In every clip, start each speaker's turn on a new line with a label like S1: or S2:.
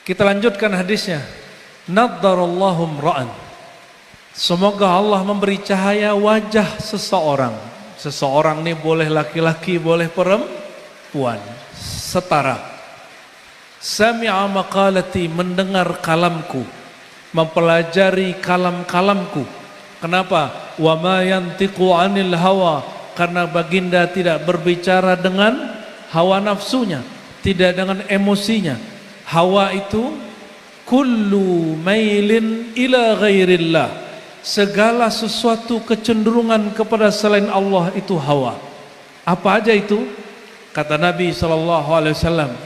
S1: Kita lanjutkan hadisnya. Naddarallahu ra'an. Semoga Allah memberi cahaya wajah seseorang. Seseorang ini boleh laki-laki, boleh perempuan, setara. Sami'a maqalati, mendengar kalamku, mempelajari kalam-kalamku. Kenapa? Wa ma yantiqu 'anil hawa, karena baginda tidak berbicara dengan hawa nafsunya, tidak dengan emosinya. Hawa itu kullu mailin ila ghairillah, segala sesuatu kecenderungan kepada selain Allah itu hawa. Apa aja itu? Kata Nabi SAW,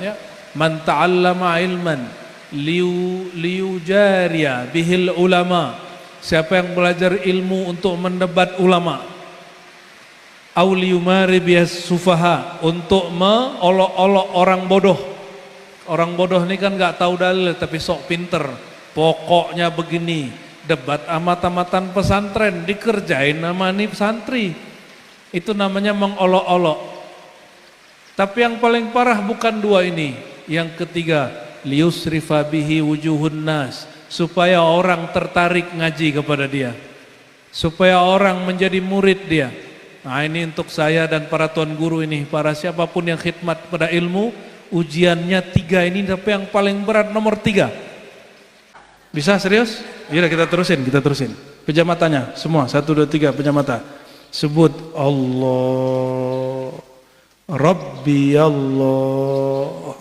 S1: ya, man ta'allama ilman liyujariya bihil ulama, siapa yang belajar ilmu untuk mendebat ulama, au liyumari bias sufaha, untuk mengolok-olok orang bodoh. Orang bodoh ini kan gak tahu dalil tapi sok pinter, pokoknya begini, debat amat-amatan pesantren, dikerjain sama nih santri, itu namanya mengolok-olok. Tapi yang paling parah bukan dua ini. Yang ketiga, liyusrifa bihi wujuhun nas, supaya orang tertarik ngaji kepada dia, supaya orang menjadi murid dia. Nah, ini untuk saya dan para tuan guru ini, para siapapun yang khidmat pada ilmu, ujiannya 3 ini, tapi yang paling berat nomor 3. Bisa serius? Iya, kita terusin. Pejam matanya semua, 1, 2, 3, pejam mata. Sebut Allah, Rabbi Allah,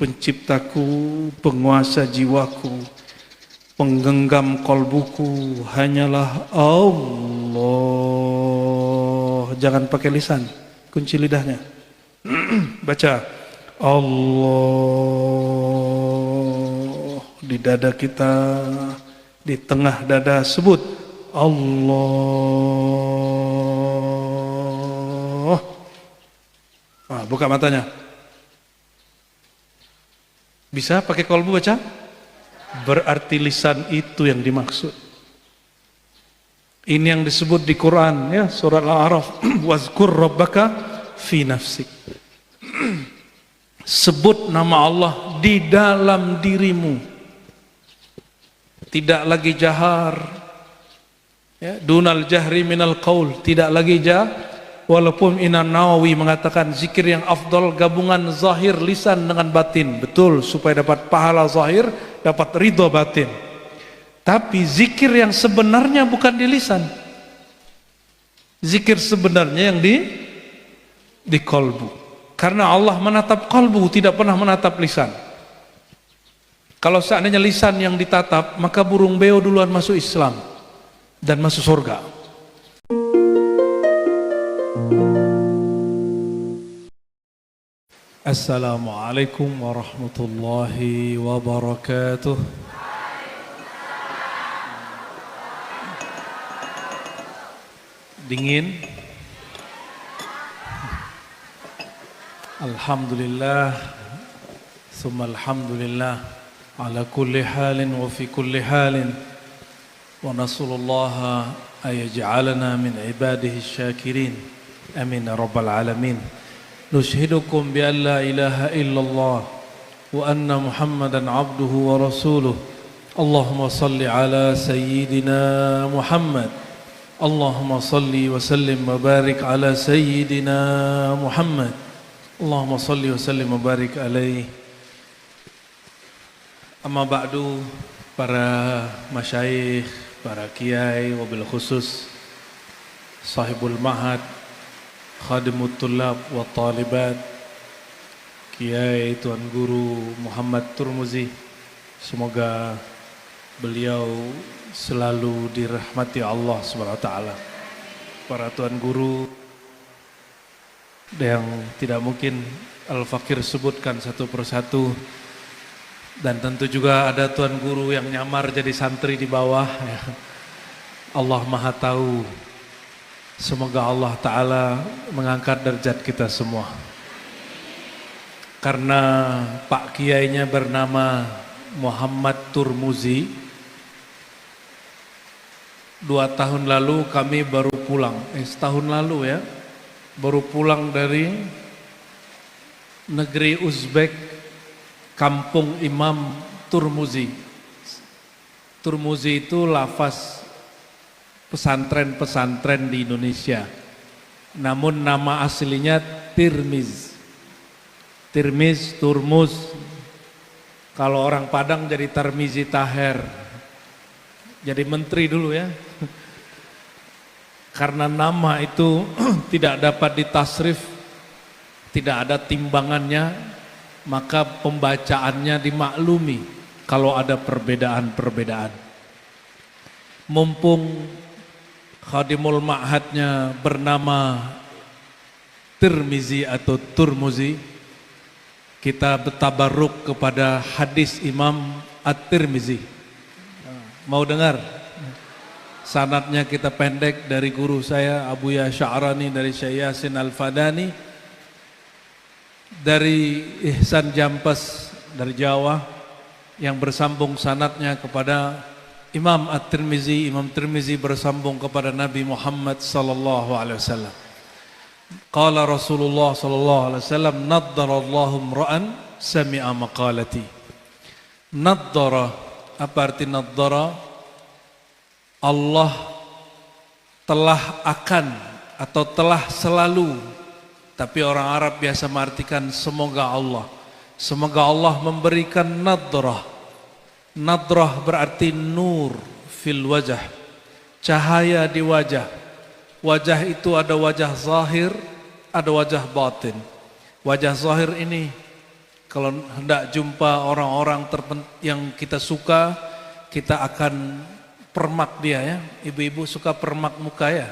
S1: penciptaku, penguasa jiwaku, penggenggam kolbuku, hanyalah Allah. Jangan pakai lisan, kunci lidahnya. Baca Allah di dada kita, di tengah dada, sebut Allah. Buka matanya. Bisa pakai kolbu baca? Berarti lisan itu yang dimaksud. Ini yang disebut di Quran, ya, surat Al-A'raf, wazkur rabbaka fi nafsik. Sebut nama Allah di dalam dirimu, tidak lagi jahar, ya, dunal jahri minal qaul, tidak lagi walaupun Imam Nawawi mengatakan zikir yang afdal gabungan zahir lisan dengan batin, betul, supaya dapat pahala zahir, dapat ridho batin. Tapi zikir yang sebenarnya bukan di lisan, zikir sebenarnya yang di kolbu. Karena Allah menatap kalbu, tidak pernah menatap lisan. Kalau seandainya lisan yang ditatap, maka burung beo duluan masuk Islam dan masuk surga. Assalamualaikum warahmatullahi wabarakatuh. Dingin. Alhamdulillah, summa alhamdulillah, ala kulli halin wa fi kulli halin, wa nasallallahu ayaj'alana min ibadihi syakirin, amin ya rabbal alamin. Nushhidukum bi an la ilaha illallah wa anna muhammadan abduhu wa rasuluh. Allahumma salli ala sayyidina Muhammad, Allahumma salli wa sallim wa barik ala sayyidina Muhammad, Allahumma salli wa sallim wa barik alaih. Amma ba'du, para masyayikh, para kiai, wabil khusus sahibul mahad, khadimut tulab wa talibat, kiai tuan guru Muhammad Turmuzi, semoga beliau selalu dirahmati Allah Subhanahu wa taala. Para tuan guru yang tidak mungkin Al-Fakir sebutkan satu persatu, dan tentu juga ada tuan guru yang nyamar jadi santri di bawah, ya. Allah Maha tahu. Semoga Allah Ta'ala mengangkat derajat kita semua. Karena Pak Kiainya bernama Muhammad Turmuzi, 2 tahun lalu kami baru pulang, setahun lalu ya, baru pulang dari negeri Uzbek, kampung Imam Turmuzi. Turmuzi itu lafaz pesantren-pesantren di Indonesia. Namun nama aslinya Tirmiz. Tirmiz, Turmuz. Kalau orang Padang jadi Tarmizi Taher. Jadi menteri dulu ya. Karena nama itu tidak dapat ditasrif, tidak ada timbangannya, maka pembacaannya dimaklumi kalau ada perbedaan-perbedaan. Mumpung khadimul ma'hadnya bernama Tirmizi atau Turmuzi, kita bertabarruk kepada hadis Imam At-Tirmizi. Mau dengar? Sanadnya kita pendek dari guru saya Abu Ya Sya'rani, dari Syekh Yasin Al-Fadani, dari Ihsan Jampes dari Jawa, yang bersambung sanadnya kepada Imam At-Tirmizi. Imam Tirmizi bersambung kepada Nabi Muhammad sallallahu alaihi wasallam. Qala Rasulullah sallallahu alaihi wasallam, naddarallahu imra'an sami'a maqalati. Naddara, apa arti naddara? Allah telah akan atau telah selalu, tapi orang Arab biasa mengartikan semoga Allah. Semoga Allah memberikan nadrah. Nadrah berarti nur fil wajah, cahaya di wajah. Wajah itu ada wajah zahir, ada wajah batin. Wajah zahir ini kalau hendak jumpa orang-orang yang kita suka, kita akan permak dia ya. Ibu-ibu suka permak muka ya.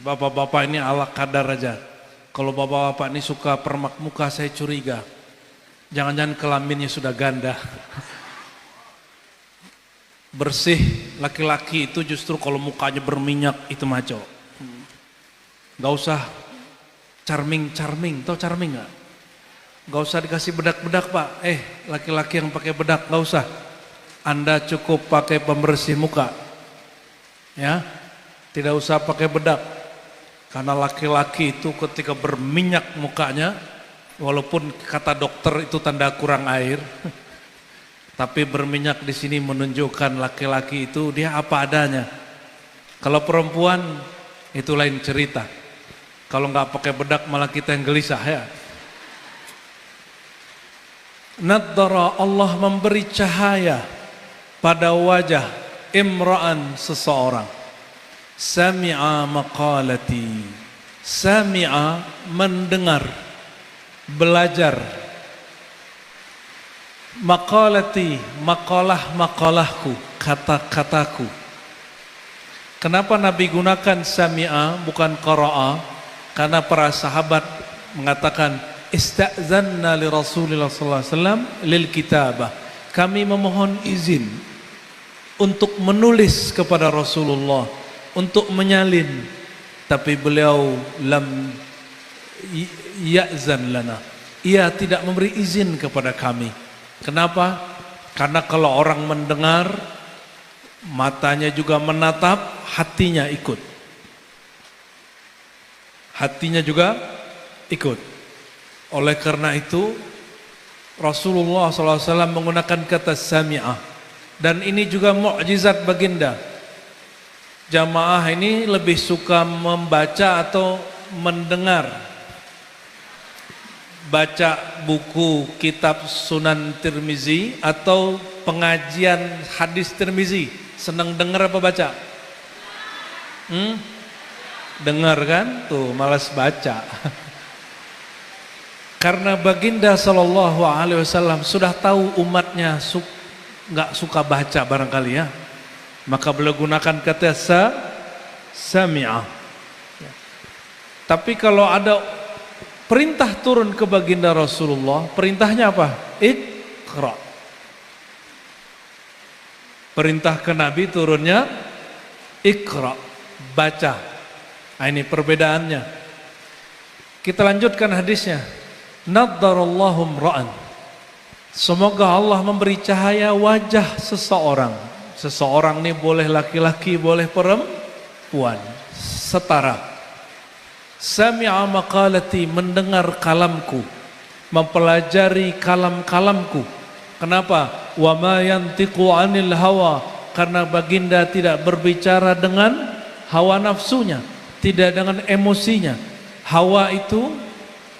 S1: Bapak-bapak ini ala kadar aja. Kalau bapak-bapak ini suka permak muka, saya curiga. Jangan-jangan kelaminnya sudah ganda. Bersih, laki-laki itu justru kalau mukanya berminyak itu maco. Gak usah charming, tau charming gak? Gak usah dikasih bedak-bedak pak. Laki-laki yang pakai bedak gak usah. Anda cukup pakai pembersih muka, ya, tidak usah pakai bedak. Karena laki-laki itu ketika berminyak mukanya, walaupun kata dokter itu tanda kurang air, tapi berminyak di sini menunjukkan laki-laki itu dia apa adanya. Kalau perempuan itu lain cerita. Kalau nggak pakai bedak malah kita yang gelisah ya. Naddara, Allah memberi cahaya pada wajah imra'an, seseorang. Sami'a maqalati. Sami'a mendengar, belajar. Maqalati, makalah-makalahku, kata-kataku. Kenapa Nabi gunakan sami'a bukan qara'a? Karena para sahabat mengatakan ista'zanna li Rasulillah sallallahu alaihi wasallam lil kitabah. Kami memohon izin untuk menulis kepada Rasulullah, untuk menyalin, tapi beliau lam ya'zan lana. Ia tidak memberi izin kepada kami. Kenapa? Karena kalau orang mendengar, matanya juga menatap, hatinya ikut. Hatinya juga ikut. Oleh karena itu Rasulullah SAW menggunakan kata sami'ah. Dan ini juga mukjizat baginda. Jamaah ini lebih suka membaca atau mendengar. Baca buku kitab Sunan Tirmizi atau pengajian hadis Tirmizi. Senang dengar apa baca? Dengar kan? Tuh malas baca. Karena baginda sallallahu alaihi wasallam sudah tahu umatnya nggak suka baca barangkali ya, maka beliau gunakan kata sami'ah. Tapi kalau ada perintah turun ke baginda Rasulullah, perintahnya apa? Iqra. Perintah ke Nabi turunnya Iqra, baca. Nah, ini perbedaannya. Kita lanjutkan hadisnya. Naddarallahu imra'an. Semoga Allah memberi cahaya wajah seseorang. Seseorang ini boleh laki-laki, boleh perempuan, setara. Sami'a maqalati, mendengar kalamku, mempelajari kalam-kalamku. Kenapa? Wa ma yantiqu 'anil hawa, karena baginda tidak berbicara dengan hawa nafsunya, tidak dengan emosinya. Hawa itu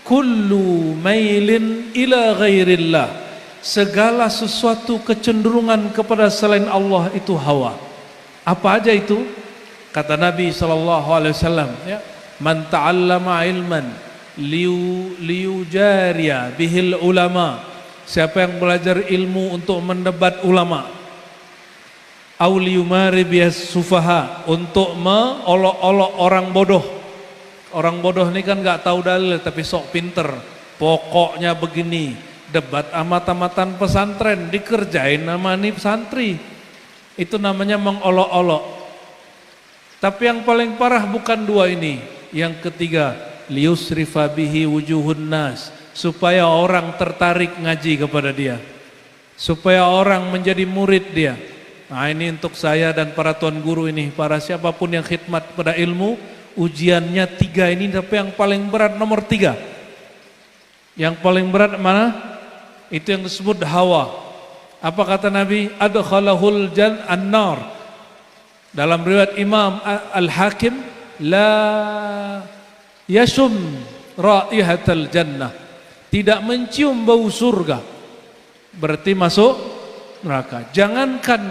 S1: kullu mailin ila ghairillah, segala sesuatu kecenderungan kepada selain Allah itu hawa. Apa aja itu? Kata Nabi SAW, ya, man ta'allama ilman liyujariya bihil ulama, siapa yang belajar ilmu untuk mendebat ulama, au liyumari bias sufaha, untuk mengolok-olok orang bodoh. Orang bodoh ini kan nggak tahu dalil tapi sok pinter, pokoknya begini, debat amat-amatan pesantren, dikerjain nama nih santri, itu namanya mengolok-olok. Tapi yang paling parah bukan dua ini, yang ketiga, liyusrifa bihi wujuhun nas, supaya orang tertarik ngaji kepada dia, supaya orang menjadi murid dia. Nah ini untuk saya dan para tuan guru ini, para siapapun yang khidmat pada ilmu, ujiannya 3 ini, tapi yang paling berat nomor 3. Yang paling berat mana? Itu yang disebut hawa. Apa kata Nabi? Adkhalahul an-nar. Dalam riwayat Imam Al-Hakim, la yashum raihatal jannah, tidak mencium bau surga, berarti masuk neraka. Jangankan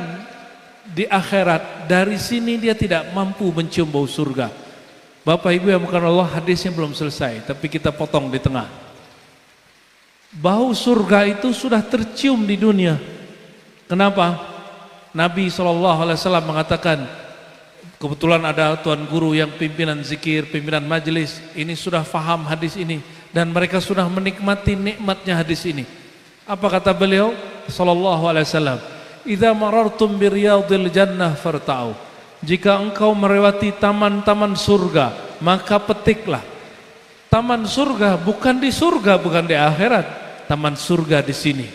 S1: di akhirat, dari sini dia tidak mampu mencium bau surga. Bapak Ibu yang bukan Allah, hadisnya belum selesai, tapi kita potong di tengah. Bau surga itu sudah tercium di dunia. Kenapa? Nabi SAW mengatakan, kebetulan ada tuan guru yang pimpinan zikir, pimpinan majelis, ini sudah faham hadis ini, dan mereka sudah menikmati nikmatnya hadis ini. Apa kata beliau SAW? Idza marartum biriyadil jannah farta'u, jika engkau melewati taman-taman surga, maka petiklah. Taman surga bukan di surga, bukan di akhirat. Taman surga di sini.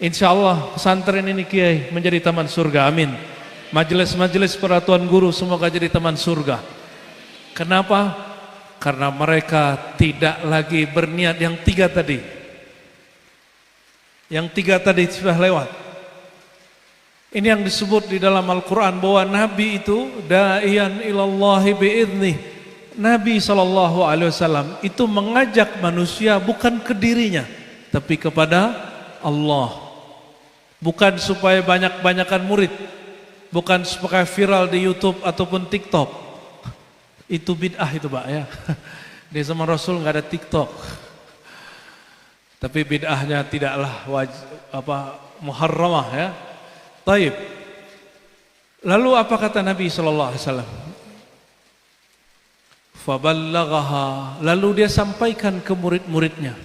S1: Insya Allah pesantren ini Kiai menjadi taman surga, amin. Majelis-majelis para tuan guru semoga jadi taman surga. Kenapa? Karena mereka tidak lagi berniat yang 3 tadi. Yang 3 tadi sudah lewat. Ini yang disebut di dalam Al-Quran bahwa Nabi itu da'iyan ilallahi bi'idnih. Nabi SAW itu mengajak manusia bukan ke dirinya, tapi kepada Allah. Bukan supaya banyak-banyakan murid, bukan supaya viral di YouTube ataupun TikTok. Itu bid'ah itu Pak ya. Di zaman Rasul nggak ada TikTok. Tapi bid'ahnya tidaklah muharramah ya. Taib. Lalu apa kata Nabi SAW? Faballaghaha, lalu dia sampaikan ke murid-muridnya.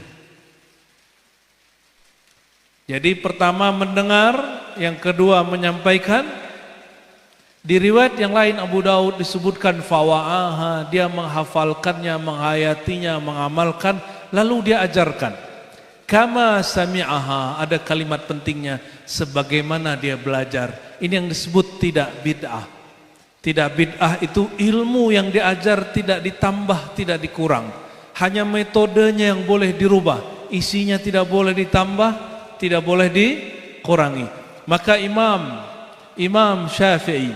S1: Jadi pertama mendengar, yang kedua menyampaikan. Di riwayat yang lain Abu Daud disebutkan fawa'aha, dia menghafalkannya, menghayatinya, mengamalkan, lalu dia ajarkan. Kama sami'aha, ada kalimat pentingnya, sebagaimana dia belajar. Ini yang disebut tidak bid'ah. Tidak bid'ah itu ilmu yang diajar tidak ditambah, tidak dikurang. Hanya metodenya yang boleh dirubah, isinya tidak boleh ditambah, tidak boleh dikurangi. Maka Imam Syafi'i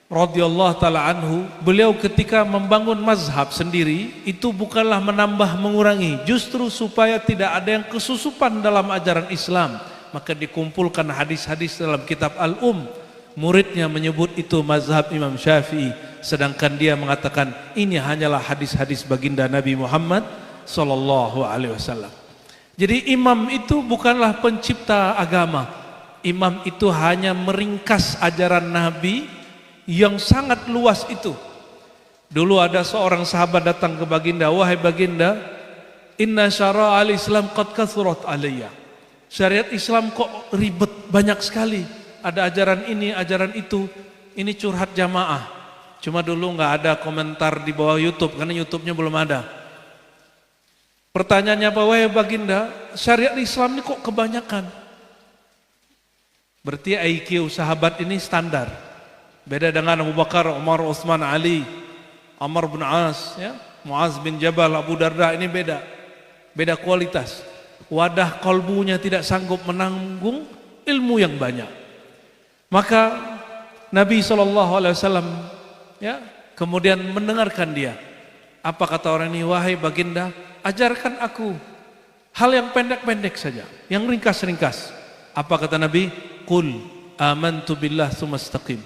S1: radhiyallahu ta'ala anhu, beliau ketika membangun mazhab sendiri, itu bukanlah menambah mengurangi, justru supaya tidak ada yang kesusupan dalam ajaran Islam, maka dikumpulkan hadis-hadis dalam kitab Al-Um. Muridnya menyebut itu mazhab Imam Syafi'i, sedangkan dia mengatakan ini hanyalah hadis-hadis baginda Nabi Muhammad sallallahu alaihi wasallam. Jadi imam itu bukanlah pencipta agama. Imam itu hanya meringkas ajaran Nabi yang sangat luas itu. Dulu ada seorang sahabat datang ke baginda, wahai baginda, inna syara'al Islam qad kathurat alayya. Syariat Islam kok ribet banyak sekali. Ada ajaran ini, ajaran itu. Ini curhat jamaah. Cuma dulu nggak ada komentar di bawah YouTube karena YouTube-nya belum ada. Pertanyaannya apa, wahai baginda, syariat Islam ini kok kebanyakan? Berarti IQ sahabat ini standar. Beda dengan Abu Bakar, Umar, Utsman, Ali, Amr bin As, ya, Muaz bin Jabal, Abu Darda, ini beda. Beda kualitas. wadah kolbunya tidak sanggup menanggung ilmu yang banyak. Maka Nabi SAW ya, kemudian mendengarkan dia. Apa kata orang ini? Wahai baginda, ajarkan aku hal yang pendek-pendek saja, yang ringkas-ringkas. Apa kata Nabi? Qul amantu billah tsumma istaqim.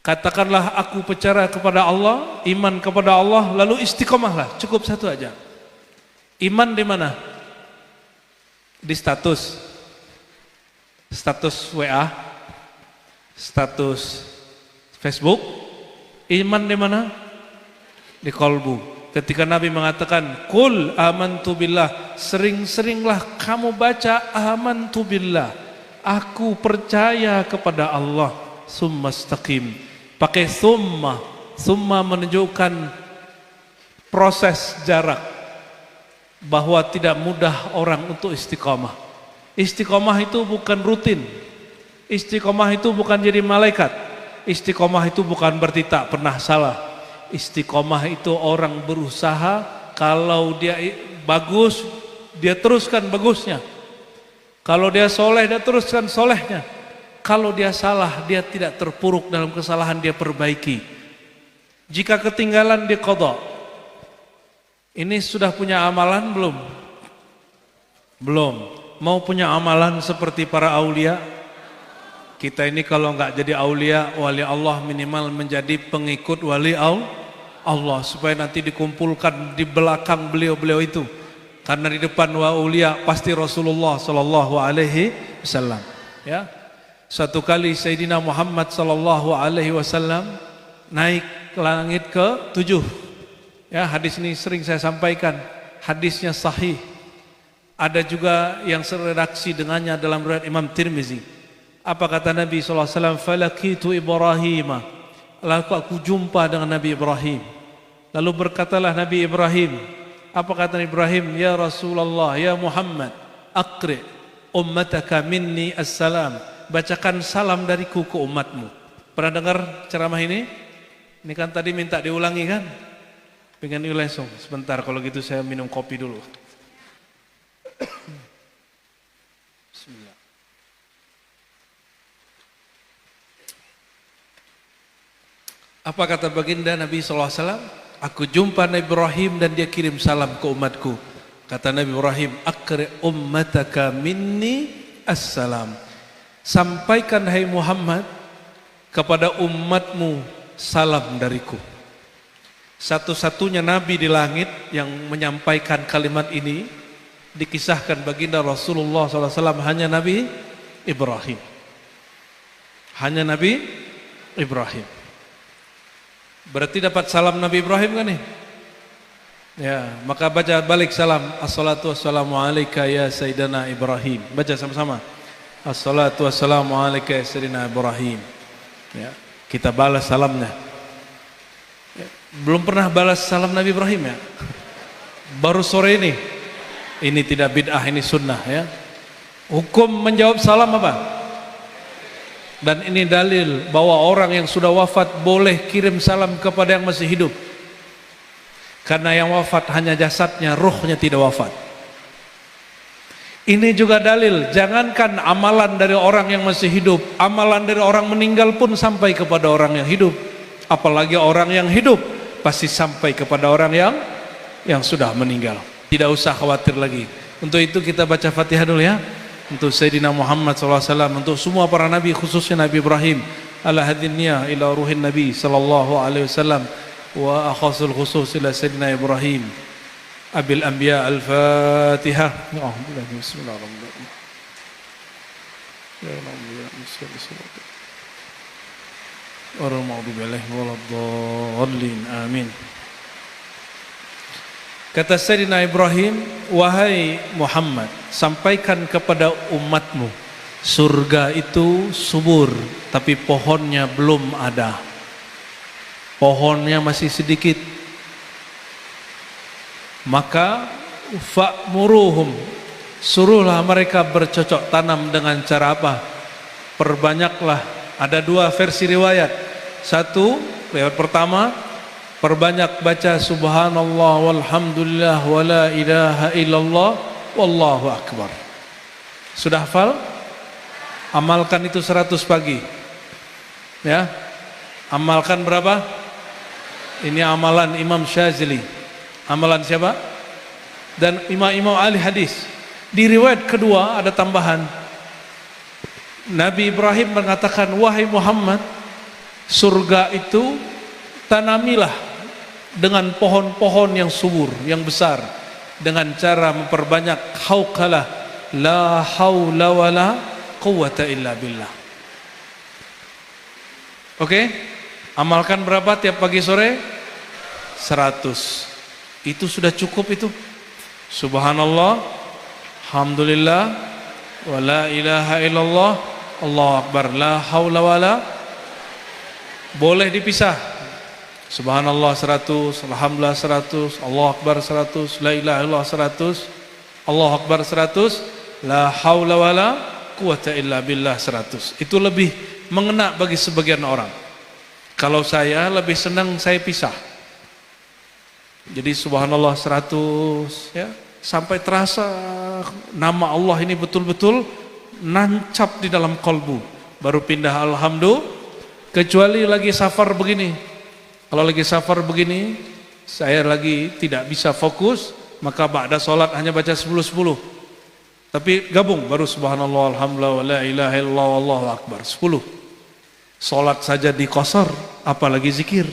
S1: Katakanlah aku percaya kepada Allah, iman kepada Allah, lalu istiqomahlah. Cukup satu aja. Iman di mana? Di status WA, status Facebook. Iman di mana? Di kolbu. Ketika Nabi mengatakan qul amantu billah, sering-seringlah kamu baca amantu billah, aku percaya kepada Allah, summa istaqim. Pakai summa menunjukkan proses jarak, bahwa tidak mudah orang untuk istiqomah. Istiqomah itu bukan rutin, istiqomah itu bukan jadi malaikat, istiqomah itu bukan berarti tak pernah salah. Istiqomah itu orang berusaha, kalau dia bagus, dia teruskan bagusnya. Kalau dia soleh, dia teruskan solehnya. Kalau dia salah, dia tidak terpuruk dalam kesalahan, dia perbaiki. Jika ketinggalan, dia qadha. Ini sudah punya amalan belum? Belum. Mau punya amalan seperti para aulia? Kita ini kalau nggak jadi aulia, wali Allah, minimal menjadi pengikut wali Allah, supaya nanti dikumpulkan di belakang beliau-beliau itu. Karena di depan aulia pasti Rasulullah sallallahu alaihi wasallam. Ya. Suatu kali Sayyidina Muhammad sallallahu alaihi wasallam naik ke langit ke-7. Ya, hadis ini sering saya sampaikan. Hadisnya sahih. Ada juga yang seredaksi dengannya dalam riwayat Imam Tirmizi. Apa kata Nabi sallallahu alaihi wasallam? Falakitu Ibrahim. Lalu aku jumpa dengan Nabi Ibrahim. Lalu berkatalah Nabi Ibrahim, apa kata Nabi Ibrahim? Ya Rasulullah, ya Muhammad, aqri ummataka minni assalam. Bacakan salam dariku ke umatmu. Pernah dengar ceramah ini? Ini kan tadi minta diulangi kan? Pengen diulangi langsung. Sebentar, kalau gitu saya minum kopi dulu. Bismillah. Apa kata baginda Nabi SAW? Aku jumpa Nabi Ibrahim dan dia kirim salam ke umatku. Kata Nabi Ibrahim, aqri ummataka minni assalam. Sampaikan hai Muhammad kepada umatmu salam dariku. Satu-satunya Nabi di langit yang menyampaikan kalimat ini, dikisahkan baginda Rasulullah SAW, hanya Nabi Ibrahim. Hanya Nabi Ibrahim. Berarti dapat salam Nabi Ibrahim kan nih? Ya, maka baca balik salam. Assalatu wassalamu alaika ya Sayyidina Ibrahim. Baca sama-sama. Assalatu wassalamu alaika ya Sayyidina Ibrahim. Ya, kita balas salamnya. Ya, belum pernah balas salam Nabi Ibrahim ya? Baru sore ini. Ini tidak bid'ah, ini sunnah ya. Hukum menjawab salam apa? Dan ini dalil bahwa orang yang sudah wafat boleh kirim salam kepada yang masih hidup. Karena yang wafat hanya jasadnya, ruhnya tidak wafat. Ini juga dalil, jangankan amalan dari orang yang masih hidup, amalan dari orang meninggal pun sampai kepada orang yang hidup. Apalagi orang yang hidup pasti sampai kepada orang yang sudah meninggal. Tidak usah khawatir lagi. Untuk itu kita baca Fatihah dulu ya. Untuk Sayyidina Muhammad SAW, untuk semua para Nabi, khususnya Nabi Ibrahim, ala hadinnya ila ruhin Nabi sallallahu alaihi wasallam, wa akhasul khusus ila Sayyidina Ibrahim abil anbiya. Al-Fatihah. Bismillahirrahmanirrahim. Ya Rabbi, orang maghdubi alaihim waladdallin. Amin. Kata Sayyidina Ibrahim, wahai Muhammad, sampaikan kepada umatmu, surga itu subur, tapi pohonnya belum ada. Pohonnya masih sedikit. Maka fa'muruhum, suruhlah mereka bercocok tanam dengan cara apa? Perbanyaklah. Ada dua versi riwayat. Satu, riwayat pertama, perbanyak baca subhanallah walhamdulillah wala ilaha illallah wallahu akbar. Sudah hafal? Amalkan itu 100 pagi. Ya. Amalkan berapa? Ini amalan Imam Syazili. Amalan siapa? Dan imam-imam ahli hadis. Di riwayat kedua ada tambahan. Nabi Ibrahim mengatakan, wahai Muhammad, surga itu tanamilah dengan pohon-pohon yang subur, yang besar, dengan cara memperbanyak hauqalah la haula wala quwwata illa billah. Oke? Amalkan berapa tiap pagi sore? 100. Itu sudah cukup itu. Subhanallah, alhamdulillah, wa la ilaha illallah, Allahu akbar, la haula wala. Boleh dipisah. Subhanallah 100, alhamdulillah 100, Allahu akbar 100, la ilaha illallah 100, Allahu akbar 100, la haula wala quwwata illa billah 100. Itu lebih mengena bagi sebagian orang. Kalau saya lebih senang saya pisah. Jadi subhanallah 100 ya, sampai terasa nama Allah ini betul-betul nancap di dalam kalbu. Baru pindah alhamdulillah. Kecuali lagi safar begini. Kalau lagi safar begini, saya lagi tidak bisa fokus, maka ba'da salat hanya baca 10-10. Tapi gabung baru subhanallah alhamdulillah wa la ilaha illallah wallahu akbar 10. Salat saja di qasar, apalagi zikir.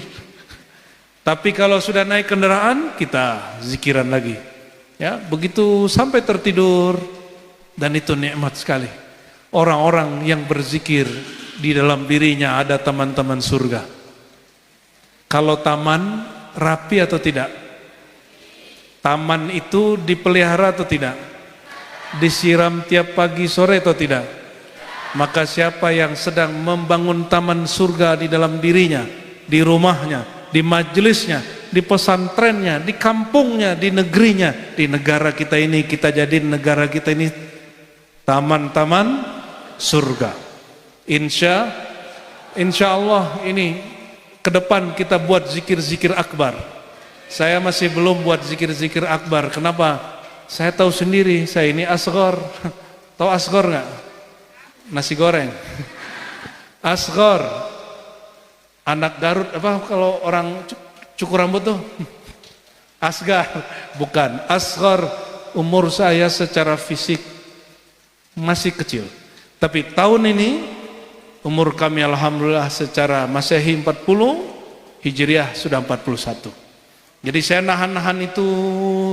S1: Tapi kalau sudah naik kendaraan, kita zikiran lagi. Ya, begitu sampai tertidur, dan itu nikmat sekali. Orang-orang yang berzikir di dalam dirinya ada teman-teman surga. Kalau taman rapi atau tidak? Taman itu dipelihara atau tidak? Disiram tiap pagi sore atau tidak? Maka siapa yang sedang membangun taman surga di dalam dirinya, di rumahnya, di majelisnya, di pesantrennya, di kampungnya, di negerinya, di negara kita ini, kita jadiin negara kita ini taman-taman surga. Insya Allah ini ke depan kita buat zikir-zikir akbar. Saya masih belum buat zikir-zikir akbar. Kenapa? Saya tahu sendiri, saya ini asghar. Tahu asghar nggak? Nasi goreng. Asghar. Anak Garut apa kalau orang cukur rambut tuh? Asgar, bukan. Asghar, umur saya secara fisik masih kecil. Tapi tahun ini umur kami alhamdulillah secara Masehi 40, Hijriah sudah 41. Jadi saya nahan-nahan itu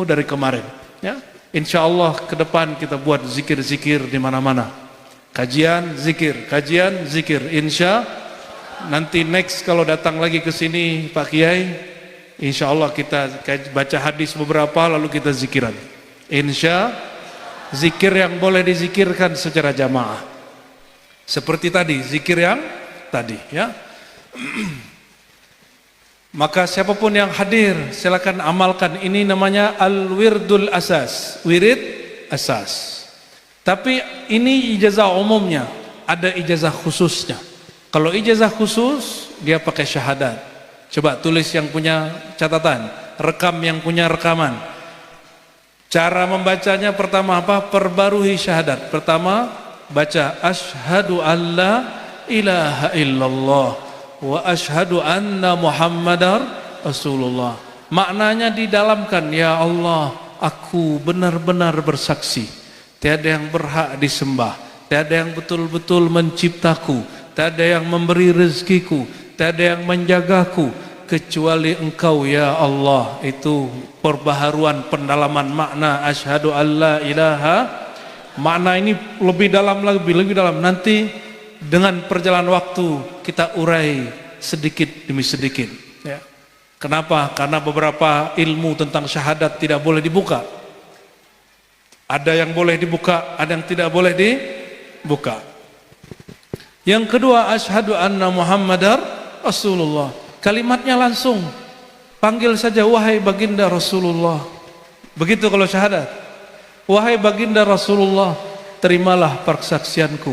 S1: dari kemarin, ya. Insya Allah ke depan kita buat zikir-zikir di mana-mana. Kajian zikir, insya nanti next kalau datang lagi ke sini Pak Kiai, insya Allah kita baca hadis beberapa lalu kita zikiran. Insya zikir yang boleh dizikirkan secara jamaah. Seperti tadi, zikir yang tadi ya. Maka siapapun yang hadir silakan amalkan. Ini namanya al-wirdul asas, wirid asas. Tapi ini ijazah umumnya, ada ijazah khususnya. Kalau ijazah khusus, dia pakai syahadat. Coba tulis yang punya catatan, rekam yang punya rekaman. Cara membacanya pertama apa? Perbarui syahadat. Pertama, baca asyhadu alla ilaha illallah wa asyhadu anna muhammadar rasulullah. Maknanya didalamkan, ya Allah, aku benar-benar bersaksi tiada yang berhak disembah, tiada yang betul-betul menciptaku, tiada yang memberi rezekiku, tiada yang menjagaku kecuali Engkau ya Allah. Itu perbaharuan pendalaman makna asyhadu alla ilaha. Makna ini lebih dalam lagi, lebih dalam. Nanti dengan perjalanan waktu kita urai sedikit demi sedikit ya. Kenapa? Karena beberapa ilmu tentang syahadat tidak boleh dibuka. Ada yang boleh dibuka, ada yang tidak boleh dibuka. Yang kedua, asyhadu anna muhammadar rasulullah. Kalimatnya langsung, panggil saja wahai baginda Rasulullah. Begitu kalau syahadat. Wahai baginda Rasulullah, terimalah persaksianku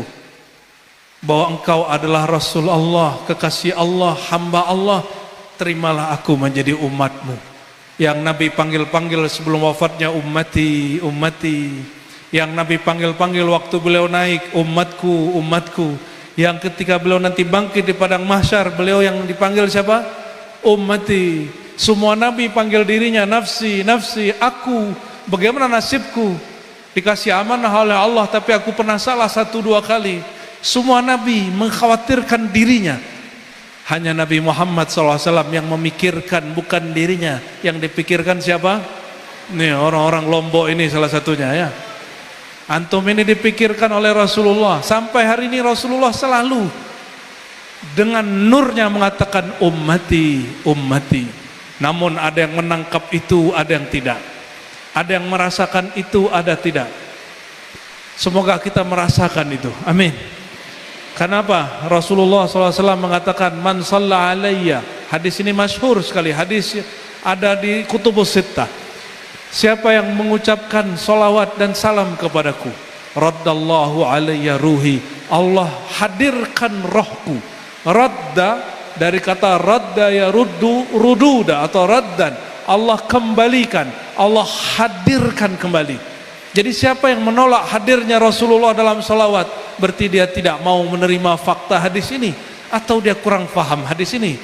S1: bahwa engkau adalah Rasul Allah, kekasih Allah, hamba Allah. Terimalah aku menjadi umatmu. Yang Nabi panggil-panggil sebelum wafatnya, ummati, ummati. Yang Nabi panggil-panggil waktu beliau naik, umatku, umatku. Yang ketika beliau nanti bangkit di padang mahsyar, beliau yang dipanggil siapa? Ummati. Semua Nabi panggil dirinya, nafsi, nafsi, aku. Bagaimana nasibku? Dikasih amanah oleh Allah, tapi aku pernah salah 1-2 kali. Semua Nabi mengkhawatirkan dirinya. Hanya Nabi Muhammad SAW yang memikirkan bukan dirinya. Yang dipikirkan siapa? Nih orang-orang Lombok ini salah satunya ya. Antum ini dipikirkan oleh Rasulullah. Sampai hari ini Rasulullah selalu dengan nurnya mengatakan ummati, ummati. Namun ada yang menangkap itu, ada yang tidak. Ada yang merasakan itu, ada tidak. Semoga kita merasakan itu. Amin. Kenapa? Rasulullah SAW mengatakan man shalla alayya. Hadis ini masyhur sekali. Hadis ada di Kutubus Sittah. Siapa yang mengucapkan salawat dan salam kepadaku, raddallahu alayya ruhi. Allah hadirkan rohku. Radda dari kata radda ya ruddu, rududa atau raddan. Allah kembalikan, Allah hadirkan kembali. Jadi siapa yang menolak hadirnya Rasulullah dalam salawat, berarti dia tidak mau menerima fakta hadis ini, atau dia kurang paham hadis ini.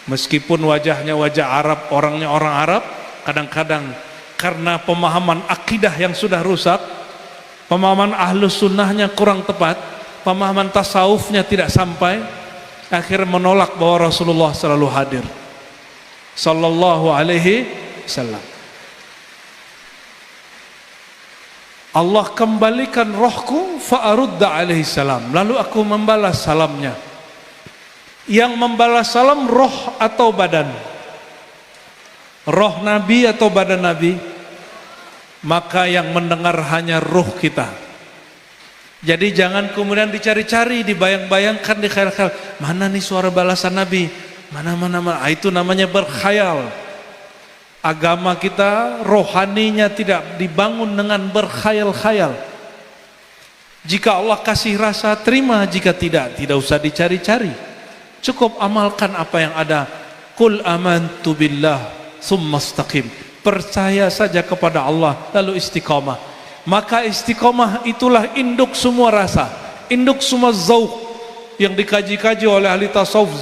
S1: Meskipun wajahnya wajah Arab, orangnya orang Arab, kadang-kadang karena pemahaman akidah yang sudah rusak, pemahaman ahlus sunnahnya kurang tepat, pemahaman tasawufnya tidak sampai, akhirnya menolak bahwa Rasulullah selalu hadir sallallahu alaihi wasallam. Allah kembalikan rohku fa'arudda alaihi salam, lalu aku membalas salamnya. Yang membalas salam roh atau badan? Roh Nabi atau badan Nabi? Maka yang mendengar hanya roh kita. Jadi jangan kemudian dicari-cari, dibayang-bayangkan, di khayal-khayal, mana nih suara balasan Nabi, mana. Itu namanya berkhayal. Agama kita rohaninya tidak dibangun dengan berkhayal-khayal. Jika Allah kasih rasa, terima. Jika tidak, tidak usah dicari-cari. Cukup amalkan apa yang ada. Qul amantu billah summa istaqim. Percaya saja kepada Allah lalu istiqamah. Maka istiqamah itulah induk semua rasa, induk semua zauq yang dikaji-kaji oleh ahli tasawuf.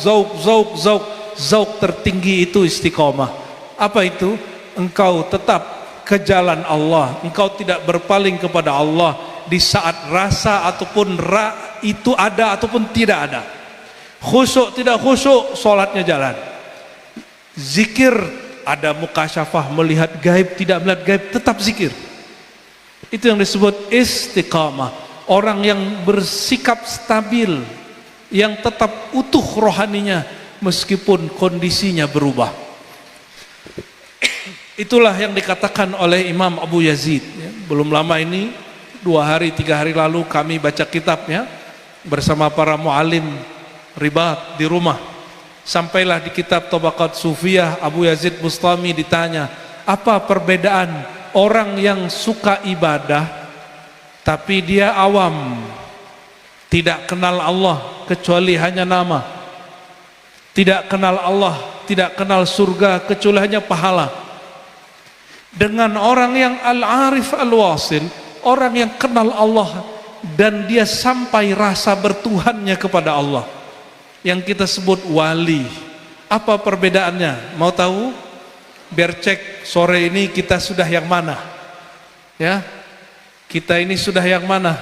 S1: Zauq tertinggi itu istiqamah. Apa itu? Engkau tetap ke jalan Allah, engkau tidak berpaling kepada Allah di saat rasa ataupun itu ada ataupun tidak ada. Khusyuk tidak khusyuk, sholatnya jalan. Zikir, ada mukasyafah, melihat gaib tidak melihat gaib, tetap zikir. Itu yang disebut istiqamah. Orang yang bersikap stabil, yang tetap utuh rohaninya meskipun kondisinya berubah. Itulah yang dikatakan oleh Imam Abu Yazid. Belum lama ini, 2 hari 3 hari lalu kami baca kitabnya bersama para mu'alim ribat di rumah. Sampailah di kitab Tabaqat Sufiyah, Abu Yazid Bustami ditanya, apa perbedaan orang yang suka ibadah tapi dia awam, tidak kenal Allah kecuali hanya nama, tidak kenal Allah, tidak kenal surga kecuali hanya pahala, dengan orang yang al-arif al-wasil, orang yang kenal Allah dan dia sampai rasa bertuhannya kepada Allah, yang kita sebut wali. Apa perbedaannya? Mau tahu? Biar cek sore ini kita sudah yang mana ya, kita ini sudah yang mana.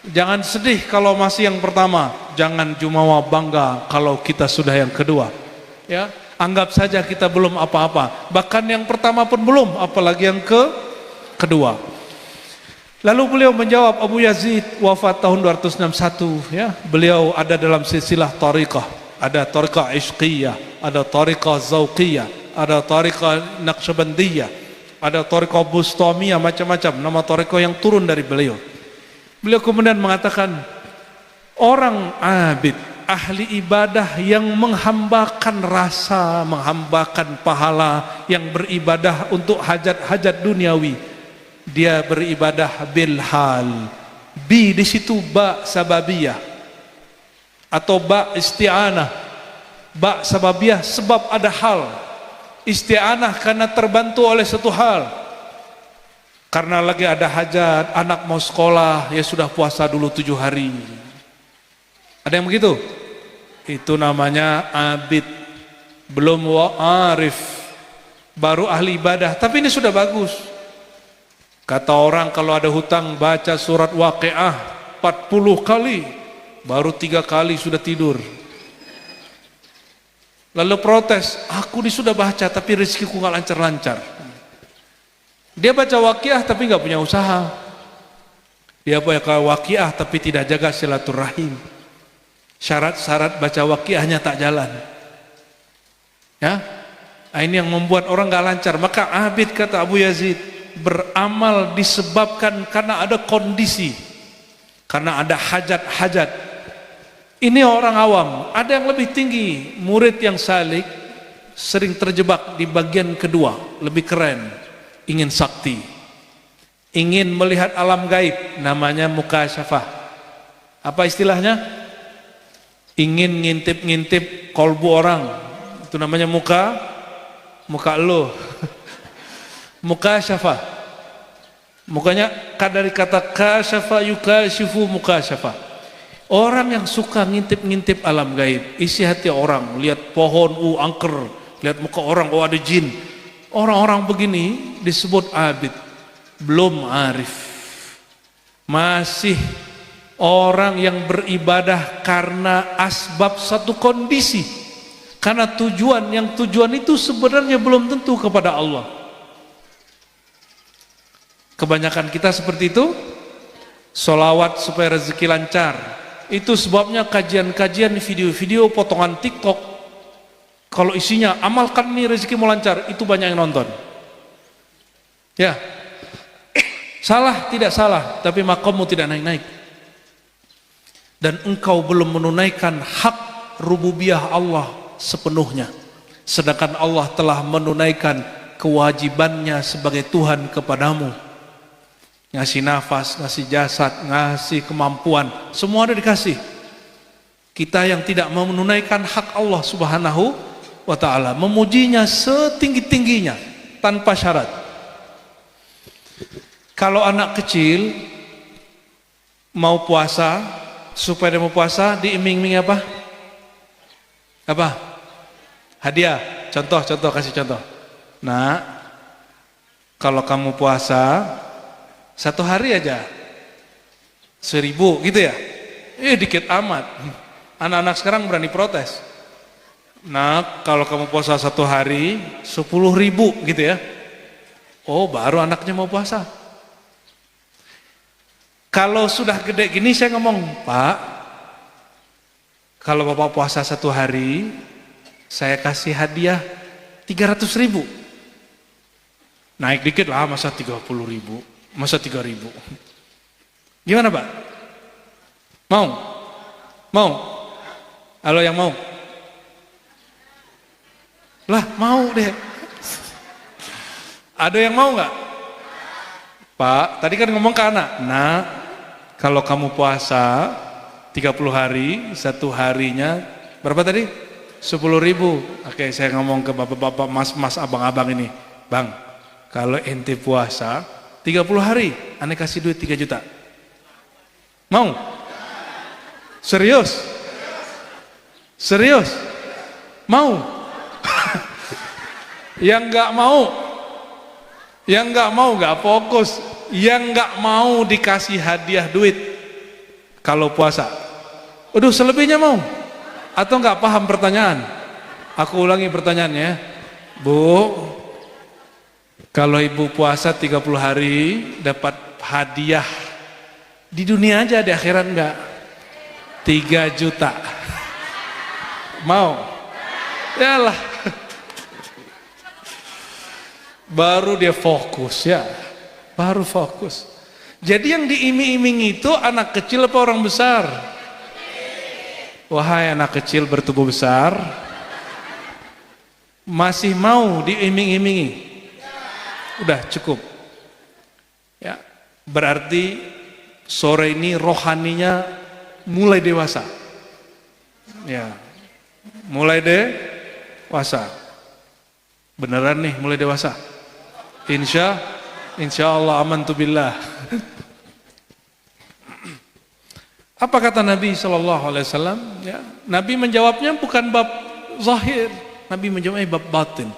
S1: Jangan sedih kalau masih yang pertama, jangan jumawa bangga kalau kita sudah yang kedua ya. Anggap saja kita belum apa-apa, bahkan yang pertama pun belum, apalagi yang kedua. Lalu beliau menjawab, Abu Yazid wafat tahun 261 ya. Beliau ada dalam silsilah tariqah, ada tariqah ishqiyah, ada tariqah zauqiyah, ada tariqah naqsyabandiyah, ada tariqah bustamiyah, macam-macam nama tariqah yang turun dari beliau. Beliau kemudian mengatakan, orang abid, ahli ibadah yang menghambakan rasa, menghambakan pahala, yang beribadah untuk hajat-hajat duniawi, dia beribadah bil hal. Bi di situ ba sababiyah atau ba isti'anah. Ba sababiyah, sebab ada hal. isti'anah karena terbantu oleh satu hal. Karena lagi ada hajat, anak mau sekolah, ya sudah puasa dulu 7 hari. Ada yang begitu? Itu namanya abid, belum wa'arif, baru ahli ibadah. Tapi ini sudah bagus. Kata orang kalau ada hutang baca surat Waqiah 40 kali, baru 3 kali sudah tidur. Lalu protes, aku ini sudah baca tapi rezekiku gak lancar-lancar. Dia baca Waqiah tapi gak punya usaha. Dia baca Waqiah tapi tidak jaga silaturahim. Syarat-syarat baca Waqiahnya tak jalan. Ya, ini yang membuat orang gak lancar. Maka abid, kata Abu Yazid, beramal disebabkan karena ada kondisi, karena ada hajat-hajat. Ini orang awam. Ada yang lebih tinggi, murid yang salik sering terjebak di bagian kedua, lebih keren, ingin sakti, ingin melihat alam gaib, namanya mukasyafah. Apa istilahnya? Ingin ngintip-ngintip kolbu orang, itu namanya muka lo. Mukasyafah. Mukanya dari kata kasyafa yukashifu mukasyafah. Orang yang suka ngintip-ngintip alam gaib, isi hati orang, lihat pohon, angker, lihat muka orang, ada jin. Orang-orang begini disebut abid, belum arif. Masih orang yang beribadah karena asbab satu kondisi, karena tujuan itu sebenarnya belum tentu kepada Allah. Kebanyakan kita seperti itu. Sholawat supaya rezeki lancar, itu sebabnya kajian-kajian, video-video, potongan TikTok. Kalau isinya amalkan nih rezeki mau lancar, itu banyak yang nonton. Ya, salah tidak salah, tapi makammu tidak naik-naik. Dan engkau belum menunaikan hak rububiyah Allah sepenuhnya, sedangkan Allah telah menunaikan kewajibannya sebagai Tuhan kepadamu. Ngasih nafas, ngasih jasad, ngasih kemampuan, semua ada dikasih. Kita yang tidak menunaikan hak Allah subhanahu wa ta'ala, memujinya setinggi-tingginya tanpa syarat. Kalau anak kecil mau puasa, supaya dia mau puasa, diiming-imingi apa? Apa? Hadiah. Contoh, kasih contoh. Nah, kalau kamu puasa 1 hari aja 1.000 gitu ya, dikit amat. Anak-anak sekarang berani protes. Nah, kalau kamu puasa 1 hari 10.000 gitu ya, baru anaknya mau puasa. Kalau sudah gede gini saya ngomong, Pak, kalau Bapak puasa 1 hari, saya kasih hadiah 300.000. Naik dikit lah, masa 30.000, masa 3.000. Gimana Pak? Mau? Halo yang mau? Lah mau deh. Ada yang mau nggak? Pak, tadi kan ngomong ke anak, nah kalau kamu puasa 30 hari, 1 harinya berapa tadi? 10.000. Oke, saya ngomong ke bapak-bapak, mas-mas, abang-abang ini, Bang, kalau ente puasa 30 hari, ane kasih duit 3 juta. Mau? Serius? Mau? Yang nggak mau nggak fokus, yang nggak mau dikasih hadiah duit kalau puasa. Aduh, selebihnya mau? Atau nggak paham pertanyaan? Aku ulangi pertanyaannya, Bu. Kalau ibu puasa 30 hari dapat hadiah di dunia aja, di akhirat enggak? 3 juta. Mau? Yalah. Baru dia fokus ya, baru fokus. Jadi yang diiming-iming itu anak kecil apa orang besar? Wahai anak kecil bertubuh besar, masih mau diiming-imingi? Udah cukup ya, berarti sore ini rohaninya mulai dewasa ya, mulai dewasa. Beneran nih mulai dewasa? Insya Allah amantu billah. Apa kata Nabi SAW? Ya, Nabi menjawabnya bukan bab zahir, Nabi menjawabnya bab batin.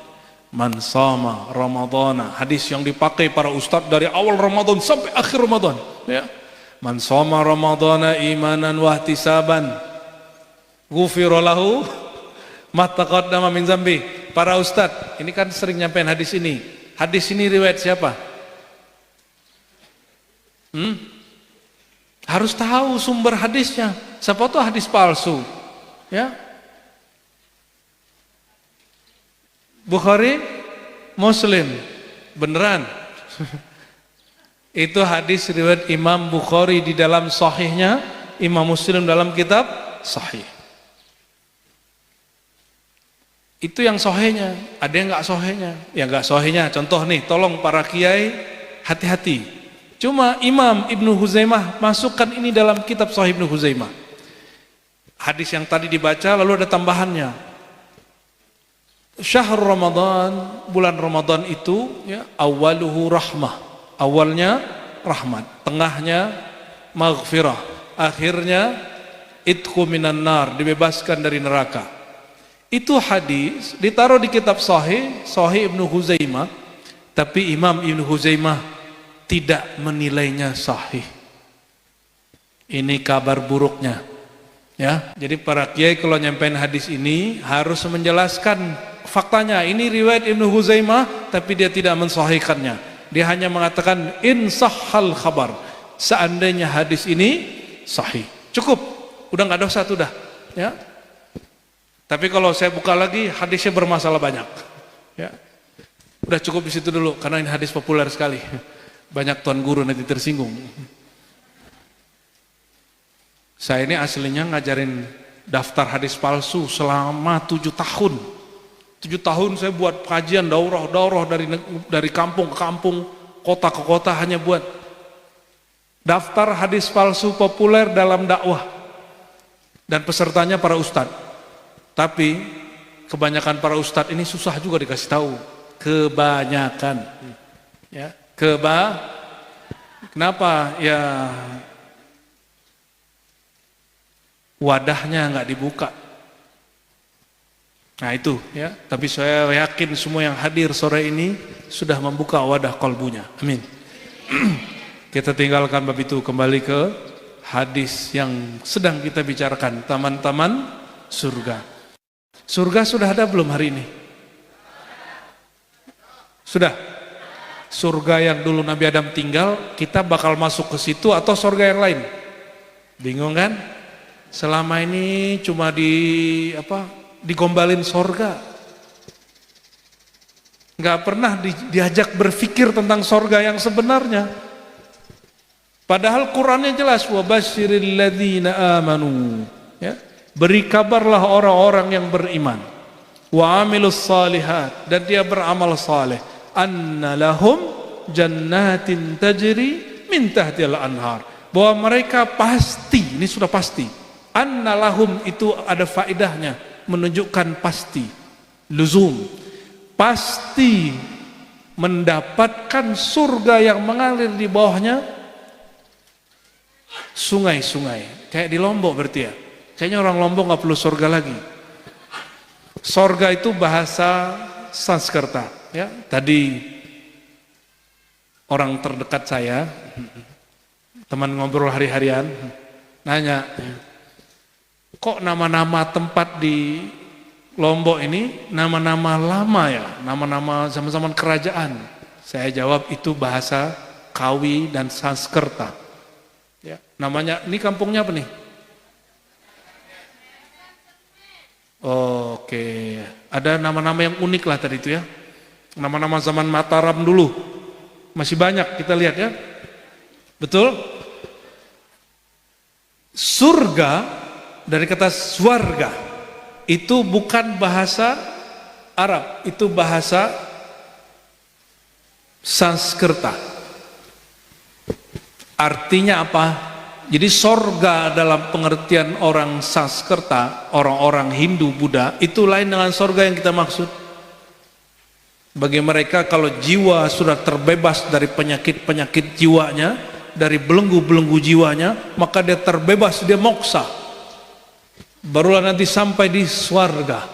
S1: Man sama Ramadana, hadis yang dipakai para ustadz dari awal Ramadan sampai akhir Ramadan. Ya. Man sama Ramadana imanan wahtisaban, ghufira lahu ma taqaddama min zambi. Para ustadz, ini kan sering nyampein hadis ini. Hadis ini riwayat siapa? Harus tahu sumber hadisnya. Siapa tahu hadis palsu. Ya. Bukhari, Muslim, beneran. Itu hadis riwayat Imam Bukhari di dalam sahihnya, Imam Muslim dalam kitab sahih. Itu yang sahihnya. Ada yang nggak sahihnya? Yang nggak sahihnya. Contoh nih, tolong para kiai hati-hati. Cuma Imam Ibnu Huzaimah masukkan ini dalam kitab Sahih Ibnu Huzaimah. Hadis yang tadi dibaca lalu ada tambahannya. Syahr Ramadan, bulan Ramadan itu ya, awaluhu rahmah. Awalnya rahmat, tengahnya maghfirah, akhirnya itqu minan nar, dibebaskan dari neraka. Itu hadis ditaruh di kitab Sahih Ibnu Huzaimah, tapi Imam Ibnu Huzaimah tidak menilainya sahih. Ini kabar buruknya. Ya, jadi para kiai kalau nyampein hadis ini harus menjelaskan faktanya. Ini riwayat Ibnu Huzaimah, tapi dia tidak mensahihkannya. Dia hanya mengatakan in sahhal khabar. Seandainya hadis ini sahih, cukup. Udah nggak dosa tuh dah. Ya. Tapi kalau saya buka lagi hadisnya bermasalah banyak. Ya. Udah cukup di situ dulu karena ini hadis populer sekali. Banyak tuan guru nanti tersinggung. Saya ini aslinya ngajarin daftar hadis palsu selama 7 tahun. 7 tahun saya buat kajian daurah dari kampung ke kampung, kota ke kota, hanya buat daftar hadis palsu populer dalam dakwah. Dan pesertanya para ustadz. Tapi kebanyakan para ustadz ini susah juga dikasih tahu. Kebanyakan. Ya. Kenapa? Ya wadahnya nggak dibuka. Nah itu ya. Tapi saya yakin semua yang hadir sore ini sudah membuka wadah kalbunya. Amin. Kita tinggalkan bab itu, kembali ke hadis yang sedang kita bicarakan, taman-taman surga. Surga sudah ada belum hari ini? Sudah. Surga yang dulu Nabi Adam tinggal, kita bakal masuk ke situ atau surga yang lain? Bingung kan? Selama ini cuma digombalin surga. Nggak pernah diajak berpikir tentang surga yang sebenarnya. Padahal Qur'annya jelas, wa basyiril ladzina amanu. Ya, beri kabarlah orang-orang yang beriman. Wa amilus salihat, dan dia beramal saleh. Anna lahum jannatin tajri min tahtil anhar, bahwa mereka pasti, ini sudah pasti. Anna lahum itu ada faedahnya, menunjukkan pasti, luzum, pasti mendapatkan surga yang mengalir di bawahnya sungai-sungai. Kayak di Lombok berarti ya. Kayaknya orang Lombok nggak perlu surga lagi. Surga itu bahasa Sanskerta. Ya, tadi orang terdekat saya, teman ngobrol hari-harian, nanya, kok nama-nama tempat di Lombok ini nama-nama lama ya, nama-nama zaman-zaman kerajaan? Saya jawab itu bahasa Kawi dan Sanskerta. Ya, namanya, ini kampungnya apa nih? Oke, ada nama-nama yang unik lah tadi itu ya. Nama-nama zaman Mataram dulu masih banyak kita lihat ya. Betul? Surga dari kata swarga itu bukan bahasa Arab, itu bahasa Sanskerta. Artinya apa? Jadi sorga dalam pengertian orang Sanskerta, orang-orang Hindu, Buddha, itu lain dengan sorga yang kita maksud. Bagi mereka kalau jiwa sudah terbebas dari penyakit-penyakit jiwanya, dari belenggu-belenggu jiwanya, maka dia terbebas, dia moksa. Barulah nanti sampai di swarga.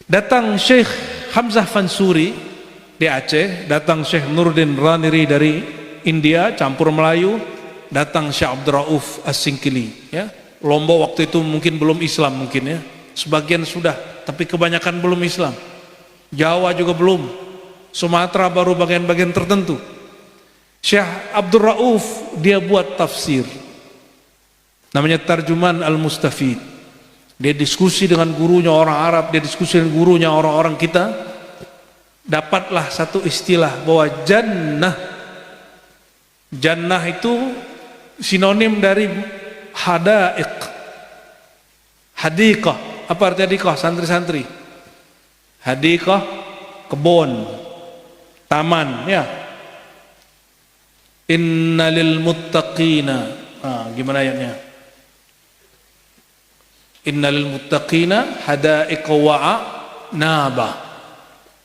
S1: Datang Syekh Hamzah Fansuri di Aceh, datang Syekh Nuruddin Raniri dari India campur Melayu, datang Syekh Abdul Rauf As-Singkili, ya. Lombok waktu itu mungkin belum Islam mungkin ya. Sebagian sudah, tapi kebanyakan belum Islam. Jawa juga belum. Sumatera baru bagian-bagian tertentu. Syekh Abdul Rauf dia buat tafsir. Namanya Tarjuman Al-Mustafid. Dia diskusi dengan gurunya orang Arab, dia diskusi dengan gurunya orang-orang kita. Dapatlah satu istilah bahwa jannah. Jannah itu sinonim dari hadaiq. Hadiqah. Apa arti hadiqah? Santri-santri. Hadiqah kebun, taman, ya. Innalil muttaqina. Gimana ayatnya? Innalil muttaqina hadaiqa wa'a naba.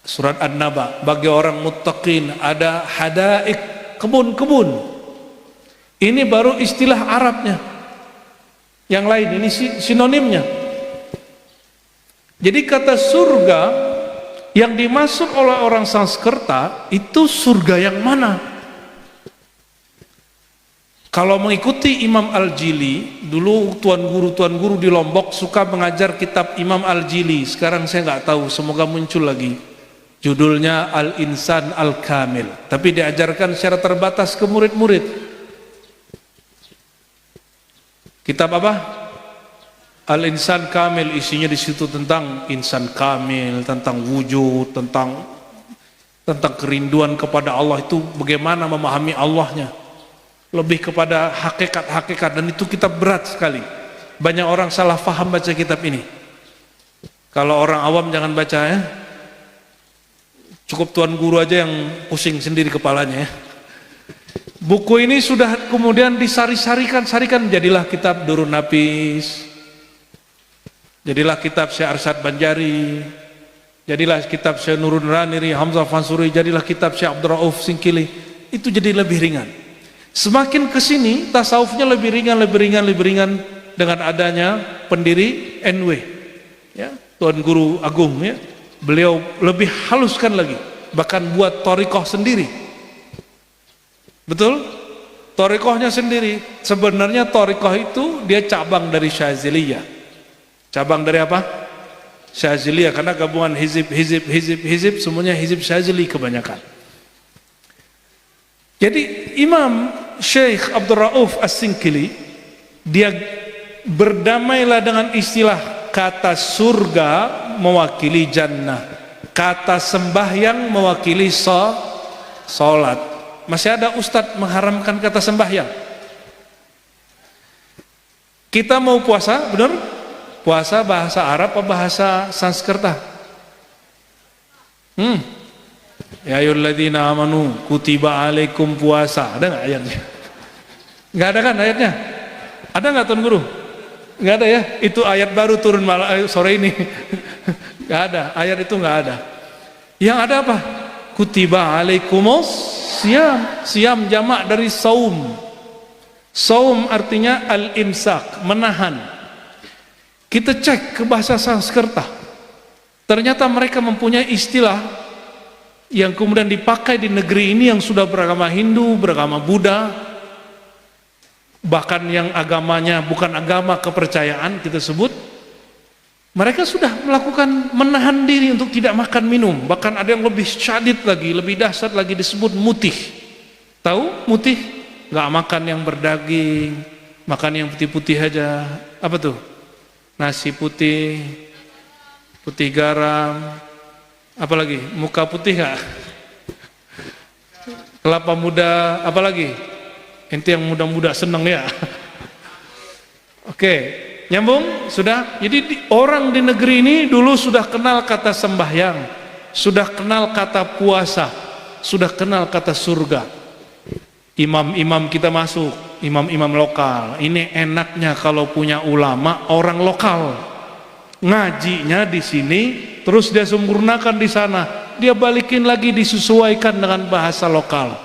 S1: Surat An-Naba. Bagi orang muttaqin ada hadaik, kebun-kebun. Ini baru istilah Arabnya. Yang lain ini sinonimnya. Jadi kata surga yang dimaksud oleh orang Sanskerta itu surga yang mana? Kalau mengikuti Imam Al-Jili, dulu tuan guru di Lombok suka mengajar kitab Imam Al-Jili. Sekarang saya nggak tahu, semoga muncul lagi. Judulnya Al-Insan Al-Kamil. Tapi diajarkan secara terbatas ke murid-murid. Kitab apa? Al-Insan Kamil, isinya di situ tentang insan kamil, tentang wujud, tentang kerinduan kepada Allah, itu bagaimana memahami Allahnya. Lebih kepada hakikat-hakikat, dan itu kitab berat sekali. Banyak orang salah faham baca kitab ini. Kalau orang awam jangan baca ya. Cukup tuan guru aja yang pusing sendiri kepalanya ya. Buku ini sudah kemudian disari-sarikan, jadilah kitab Durun Nafis, jadilah kitab Syekh Arsyad Banjari, jadilah kitab Syekh Nuruddin Raniri, Hamzah Fansuri, jadilah kitab Syekh Abdul Rauf Singkili. Itu jadi lebih ringan. Semakin kesini tasawufnya lebih ringan dengan adanya pendiri NW, ya, Tuan Guru Agung ya. Beliau lebih haluskan lagi, bahkan buat thariqah sendiri. Betul? Thariqahnya sendiri. Sebenarnya thariqah itu dia cabang dari Syaziliyah. Cabang dari apa? Syaziliyah, karena gabungan hizib semuanya hizib Syazili kebanyakan. Jadi Imam Syekh Abdul Rauf As-Singkili dia berdamailah dengan istilah kata surga mewakili jannah, kata sembahyang mewakili salat. Masih ada ustadz mengharamkan kata sembahyang. Kita mau puasa, benar? Puasa bahasa Arab atau bahasa Sanskerta? Ya ayyuhalladzina amanu kutiba alaikum puasa. Ada nggak ayatnya? Nggak ada kan ayatnya? Ada nggak Tuan Guru? Nggak ada ya? Itu ayat baru turun sore ini. Nggak ada, ayat itu nggak ada. Yang ada apa? Kutiba alaikumus siam jamak dari saum. Saum artinya al-imsak, menahan. Kita cek ke bahasa Sanskerta, ternyata mereka mempunyai istilah yang kemudian dipakai di negeri ini yang sudah beragama Hindu, beragama Buddha, bahkan yang agamanya bukan agama kepercayaan kita sebut. Mereka sudah melakukan menahan diri untuk tidak makan minum. Bahkan ada yang lebih syadid lagi, lebih dahsyat lagi, disebut mutih. Tahu mutih? Nggak makan yang berdaging, makan yang putih-putih aja. Apa tuh? Nasi putih, putih garam, apa lagi? Muka putih nggak? Kelapa muda, apa lagi? Ente yang muda-muda seneng ya. Oke. Nyambung? Sudah? Jadi orang di negeri ini dulu sudah kenal kata sembahyang, sudah kenal kata puasa, sudah kenal kata surga. Imam-imam kita masuk, imam-imam lokal. Ini enaknya kalau punya ulama orang lokal. Ngajinya di sini terus dia sempurnakan di sana, dia balikin lagi disesuaikan dengan bahasa lokal.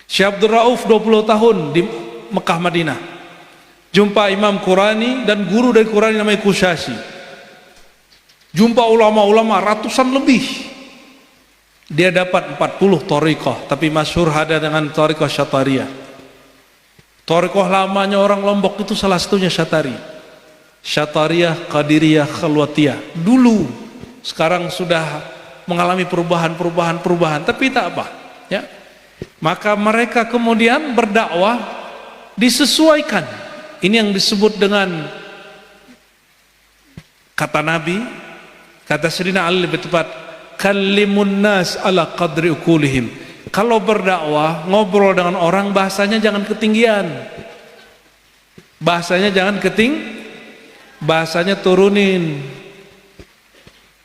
S1: Syekh Abdul Rauf 20 tahun di Mekah Madinah, jumpa Imam Qurani dan guru dari Qurani namanya Kushashi, jumpa ulama-ulama ratusan lebih. Dia dapat 40 thariqah, tapi masyhur ada dengan thariqah Syatariyah. Thariqah lamanya orang Lombok itu salah satunya Syatariyah, Qadiriyah, Khalwatiyah dulu. Sekarang sudah mengalami perubahan, tapi tak apa, ya. Maka mereka kemudian berdakwah disesuaikan. Ini yang disebut dengan kata Nabi, kata Sayyidina Ali lebih tepat, kallimun nas ala qadri ukulihim. Kalau berdakwah, ngobrol dengan orang, bahasanya jangan ketinggian, bahasanya turunin.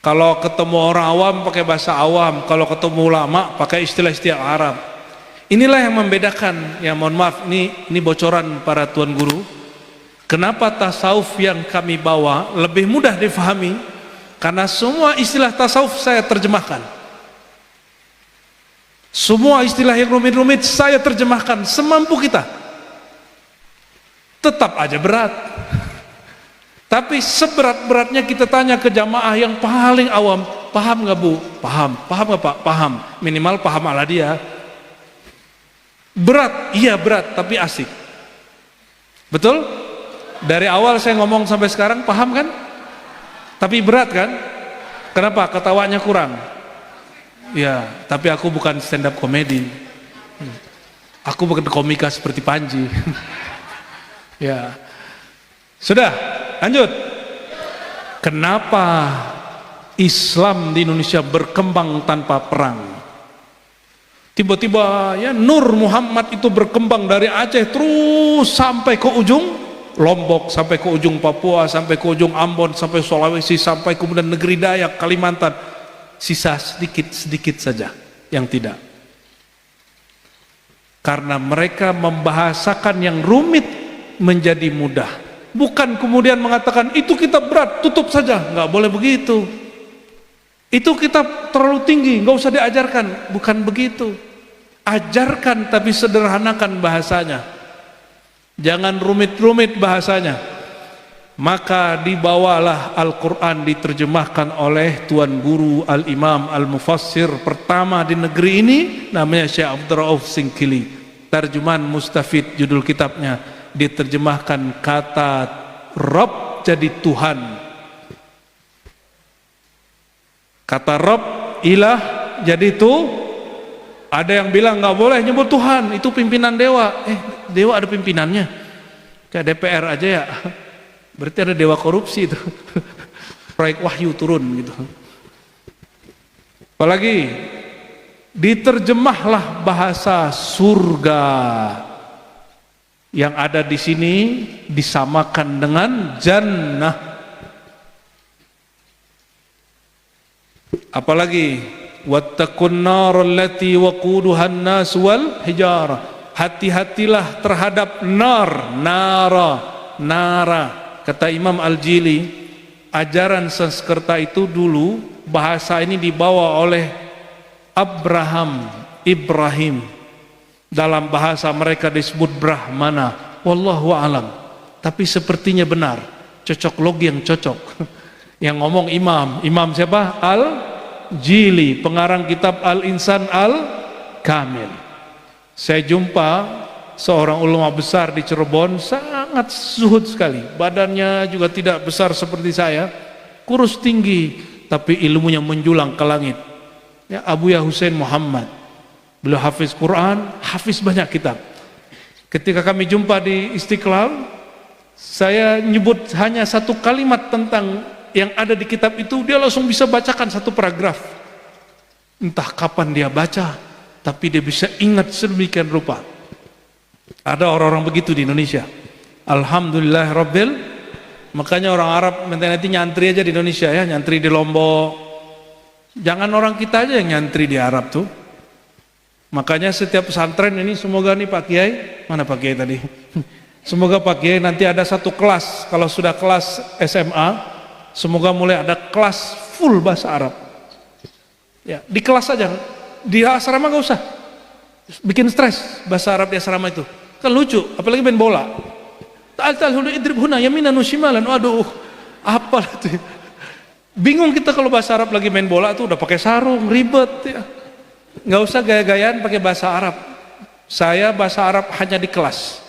S1: Kalau ketemu orang awam pakai bahasa awam, kalau ketemu ulama pakai istilah-istilah Arab. Inilah yang membedakan, ya mohon maaf, ini bocoran para tuan guru. Kenapa tasawuf yang kami bawa lebih mudah difahami? Karena semua istilah tasawuf saya terjemahkan. Semua istilah yang rumit-rumit saya terjemahkan semampu kita. Tetap aja berat. Tapi seberat-beratnya kita tanya ke jamaah yang paling awam, paham nggak Bu? Paham. Paham nggak Pak? Paham. Minimal paham ala dia. Berat, iya berat, tapi asik. Betul? Dari awal saya ngomong sampai sekarang paham kan? Tapi berat kan? Kenapa? Ketawanya kurang. Ya, tapi aku bukan stand up comedy. Aku bukan komika seperti Panji. Ya. Sudah, lanjut. Kenapa Islam di Indonesia berkembang tanpa perang? Tiba-tiba ya Nur Muhammad itu berkembang dari Aceh terus sampai ke ujung Lombok, sampai ke ujung Papua, sampai ke ujung Ambon, sampai Sulawesi, sampai kemudian negeri Dayak, Kalimantan. Sisa sedikit-sedikit saja yang tidak. Karena mereka membahasakan yang rumit menjadi mudah. Bukan kemudian mengatakan itu kita berat, tutup saja. Nggak boleh begitu. Itu kita terlalu tinggi, nggak usah diajarkan. Bukan begitu. Ajarkan tapi sederhanakan bahasanya. Jangan rumit-rumit bahasanya. Maka dibawalah Al-Quran diterjemahkan oleh Tuan Guru Al-Imam Al-Mufassir pertama di negeri ini, namanya Syekh Abdul Rauf Singkili. Terjemahan Mustafid judul kitabnya, diterjemahkan kata Rabb jadi Tuhan. Kata Rabb, ilah jadi itu. Ada yang bilang nggak boleh nyebut Tuhan, itu pimpinan dewa. Dewa ada pimpinannya, kayak DPR aja ya. Berarti ada dewa korupsi itu. Proyek wahyu turun gitu. Apalagi diterjemahlah bahasa surga yang ada di sini disamakan dengan jannah. Apalagi wattaqun nar allati waquduhan nas wal hijarah. Hati-hatilah terhadap nara. Kata Imam Al-Jili, ajaran Sanskerta itu dulu bahasa ini dibawa oleh Ibrahim. Dalam bahasa mereka disebut Brahmana. Wallahu alam. Tapi sepertinya benar. Cocok logi yang cocok. Yang ngomong Imam siapa? Al-Jili, pengarang kitab Al-Insan Al-Kamil. Saya jumpa seorang ulama besar di Cirebon, sangat zuhud sekali. Badannya juga tidak besar seperti saya, kurus tinggi, tapi ilmunya menjulang ke langit. Ya, Abuya Hussein Muhammad. Beliau hafiz Quran, hafiz banyak kitab. Ketika kami jumpa di Istiqlal, saya nyebut hanya satu kalimat tentang yang ada di kitab itu, dia langsung bisa bacakan satu paragraf. Entah kapan dia baca, tapi dia bisa ingat sedemikian rupa. Ada orang-orang begitu di Indonesia. Alhamdulillah Rabbil. Makanya orang Arab nanti nyantri aja di Indonesia ya, nyantri di Lombok. Jangan orang kita aja yang nyantri di Arab tuh. Makanya setiap pesantren ini, semoga nih Pak Kiai, mana Pak Kiai tadi? Semoga Pak Kiai nanti ada satu kelas, kalau sudah kelas SMA, Semoga mulai ada kelas full bahasa Arab. Ya, di kelas aja, di asrama nggak usah bikin stres bahasa Arab di asrama itu. Kan lucu, apalagi main bola. Ta'al idrib huna yaminan wa shimalan. Waduh, apa itu? Bingung kita kalau bahasa Arab lagi main bola tuh udah pakai sarung, ribet ya. Nggak usah gaya-gayaan pakai bahasa Arab. Saya bahasa Arab hanya di kelas.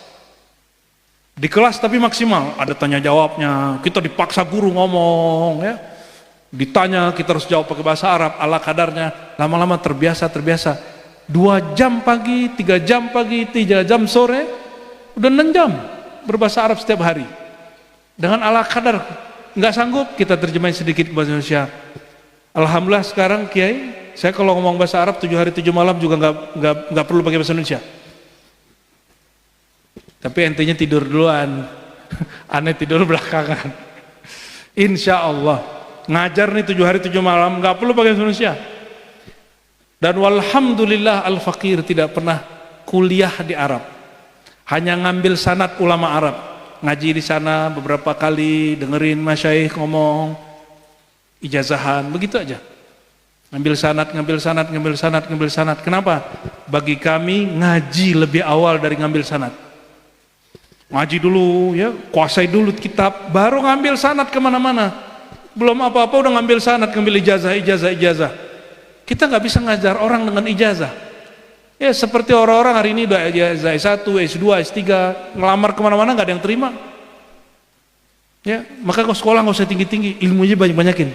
S1: Di kelas tapi maksimal, ada tanya jawabnya. Kita dipaksa guru ngomong ya. Ditanya kita harus jawab pakai bahasa Arab ala kadarnya. Lama-lama terbiasa. 2 jam pagi, 3 jam pagi, 3 jam sore, udah 6 jam berbahasa Arab setiap hari. Dengan ala kadar, nggak sanggup kita terjemahin sedikit ke bahasa Indonesia. Alhamdulillah sekarang Kiai, saya kalau ngomong bahasa Arab 7 hari 7 malam juga nggak perlu pakai bahasa Indonesia. Tapi entinya tidur duluan, aneh tidur belakangan. Insya Allah ngajar nih 7 hari 7 malam nggak perlu pakai bahasa Indonesia. Dan walhamdulillah al-fakir tidak pernah kuliah di Arab, hanya ngambil sanad ulama Arab, ngaji di sana beberapa kali, dengerin masyayikh ngomong, ijazahan, begitu aja. Ngambil sanad. Kenapa? Bagi kami ngaji lebih awal dari ngambil sanad. Ngaji dulu ya, kuasai dulu kitab, baru ngambil sanad kemana-mana. Belum apa-apa udah ngambil sanad, ngambil ijazah. Kita nggak bisa ngajar orang dengan ijazah. Ya seperti orang-orang hari ini udah ijazah S1, S2, S3, ngelamar kemana-mana nggak ada yang terima. Ya, maka kalau sekolah nggak usah tinggi-tinggi, ilmunya banyak-banyakin.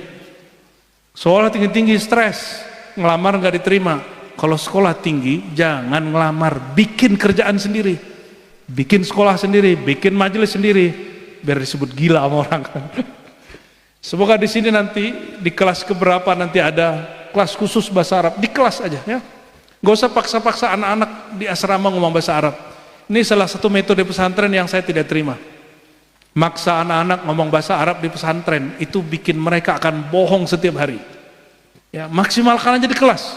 S1: Sekolah tinggi-tinggi stres, ngelamar nggak diterima. Kalau sekolah tinggi jangan ngelamar, bikin kerjaan sendiri, bikin sekolah sendiri, bikin majelis sendiri, biar disebut gila sama orang kan. Semoga di sini nanti di kelas keberapa nanti ada kelas khusus bahasa Arab, di kelas aja ya. Gak usah paksa-paksa anak-anak di asrama ngomong bahasa Arab. Ini salah satu metode pesantren yang saya tidak terima. Maksa anak-anak ngomong bahasa Arab di pesantren, itu bikin mereka akan bohong setiap hari. Ya, maksimalkan aja di kelas.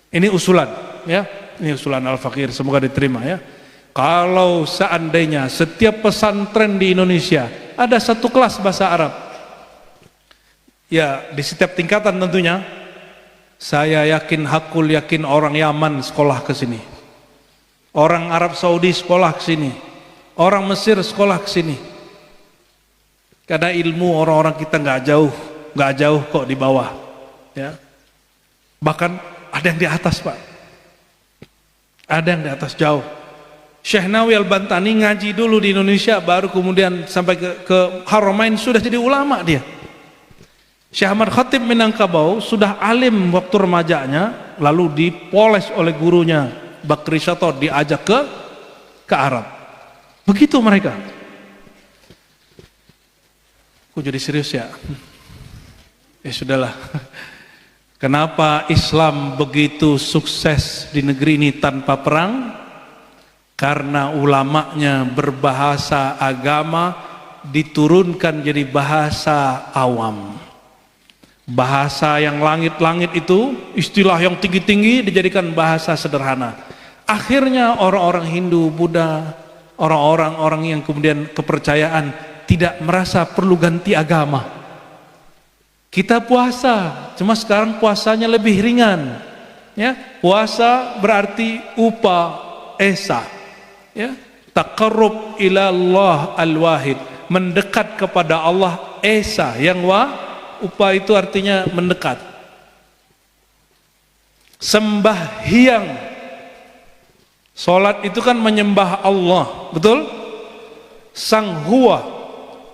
S1: Ini usulan ya, ini usulan Al-Fakir, semoga diterima ya. Kalau seandainya setiap pesantren di Indonesia ada satu kelas bahasa Arab, ya di setiap tingkatan tentunya, saya yakin orang Yaman sekolah ke sini, orang Arab Saudi sekolah ke sini, orang Mesir sekolah ke sini. Karena ilmu orang-orang kita nggak jauh kok di bawah, ya. Bahkan ada yang di atas Pak, ada yang di atas jauh. Syekh Nawawi Al-Bantani ngaji dulu di Indonesia, baru kemudian sampai ke Haramain sudah jadi ulama dia. Syekh Ahmad Khatib Minangkabau sudah alim waktu remajanya, lalu dipoles oleh gurunya Bakri Syator, diajak ke Arab. Begitu mereka. Kok jadi serius ya? Ya sudahlah. Kenapa Islam begitu sukses di negeri ini tanpa perang? Karena ulamanya berbahasa agama diturunkan jadi bahasa awam. Bahasa yang langit-langit itu, istilah yang tinggi-tinggi dijadikan bahasa sederhana. Akhirnya orang-orang Hindu, Buddha, orang-orang yang kemudian kepercayaan tidak merasa perlu ganti agama. Kita puasa, cuma sekarang puasanya lebih ringan. Ya, puasa berarti esa. Ya, taqarrub ila Allah al-wahid, mendekat kepada Allah esa, yang upa itu artinya mendekat. Sembahyang, salat itu kan menyembah Allah, betul? Sang huwa,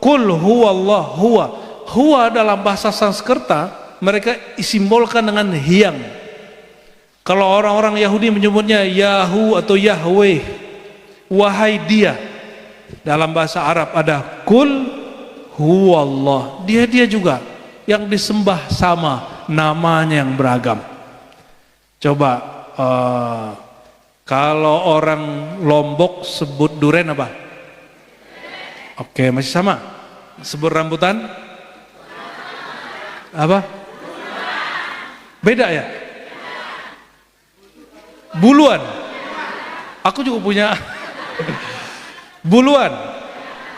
S1: kul huwallah huwa. Huwa dalam bahasa Sanskerta mereka simbolkan dengan hyang. Kalau orang-orang Yahudi menyebutnya Yahu atau Yahweh, wahai dia. Dalam bahasa Arab ada kul huwallah, dia juga yang disembah sama, namanya yang beragam. Coba kalau orang Lombok sebut duren apa? Oke, masih sama. Sebut rambutan apa? Beda ya? Buluan. Aku juga punya buluan.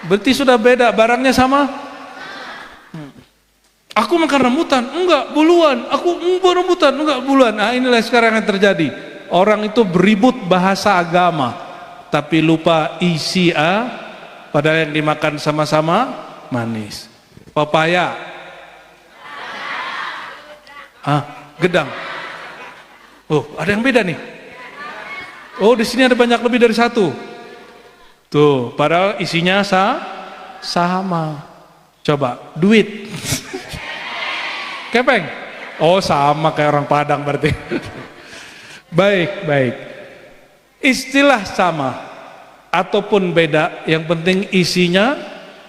S1: Berarti sudah beda, barangnya sama? Aku makan rambutan, enggak buluan. Aku rambutan, enggak buluan. Nah, inilah sekarang yang terjadi. Orang itu beribut bahasa agama, tapi lupa isi padahal yang dimakan sama-sama manis. Papaya, gedang. Oh, ada yang beda nih. Oh, di sini ada banyak lebih dari satu. Tuh, padahal isinya sama. Coba, duit. Kepeng. Oh, sama kayak orang Padang berarti. Baik. Istilah sama ataupun beda, yang penting isinya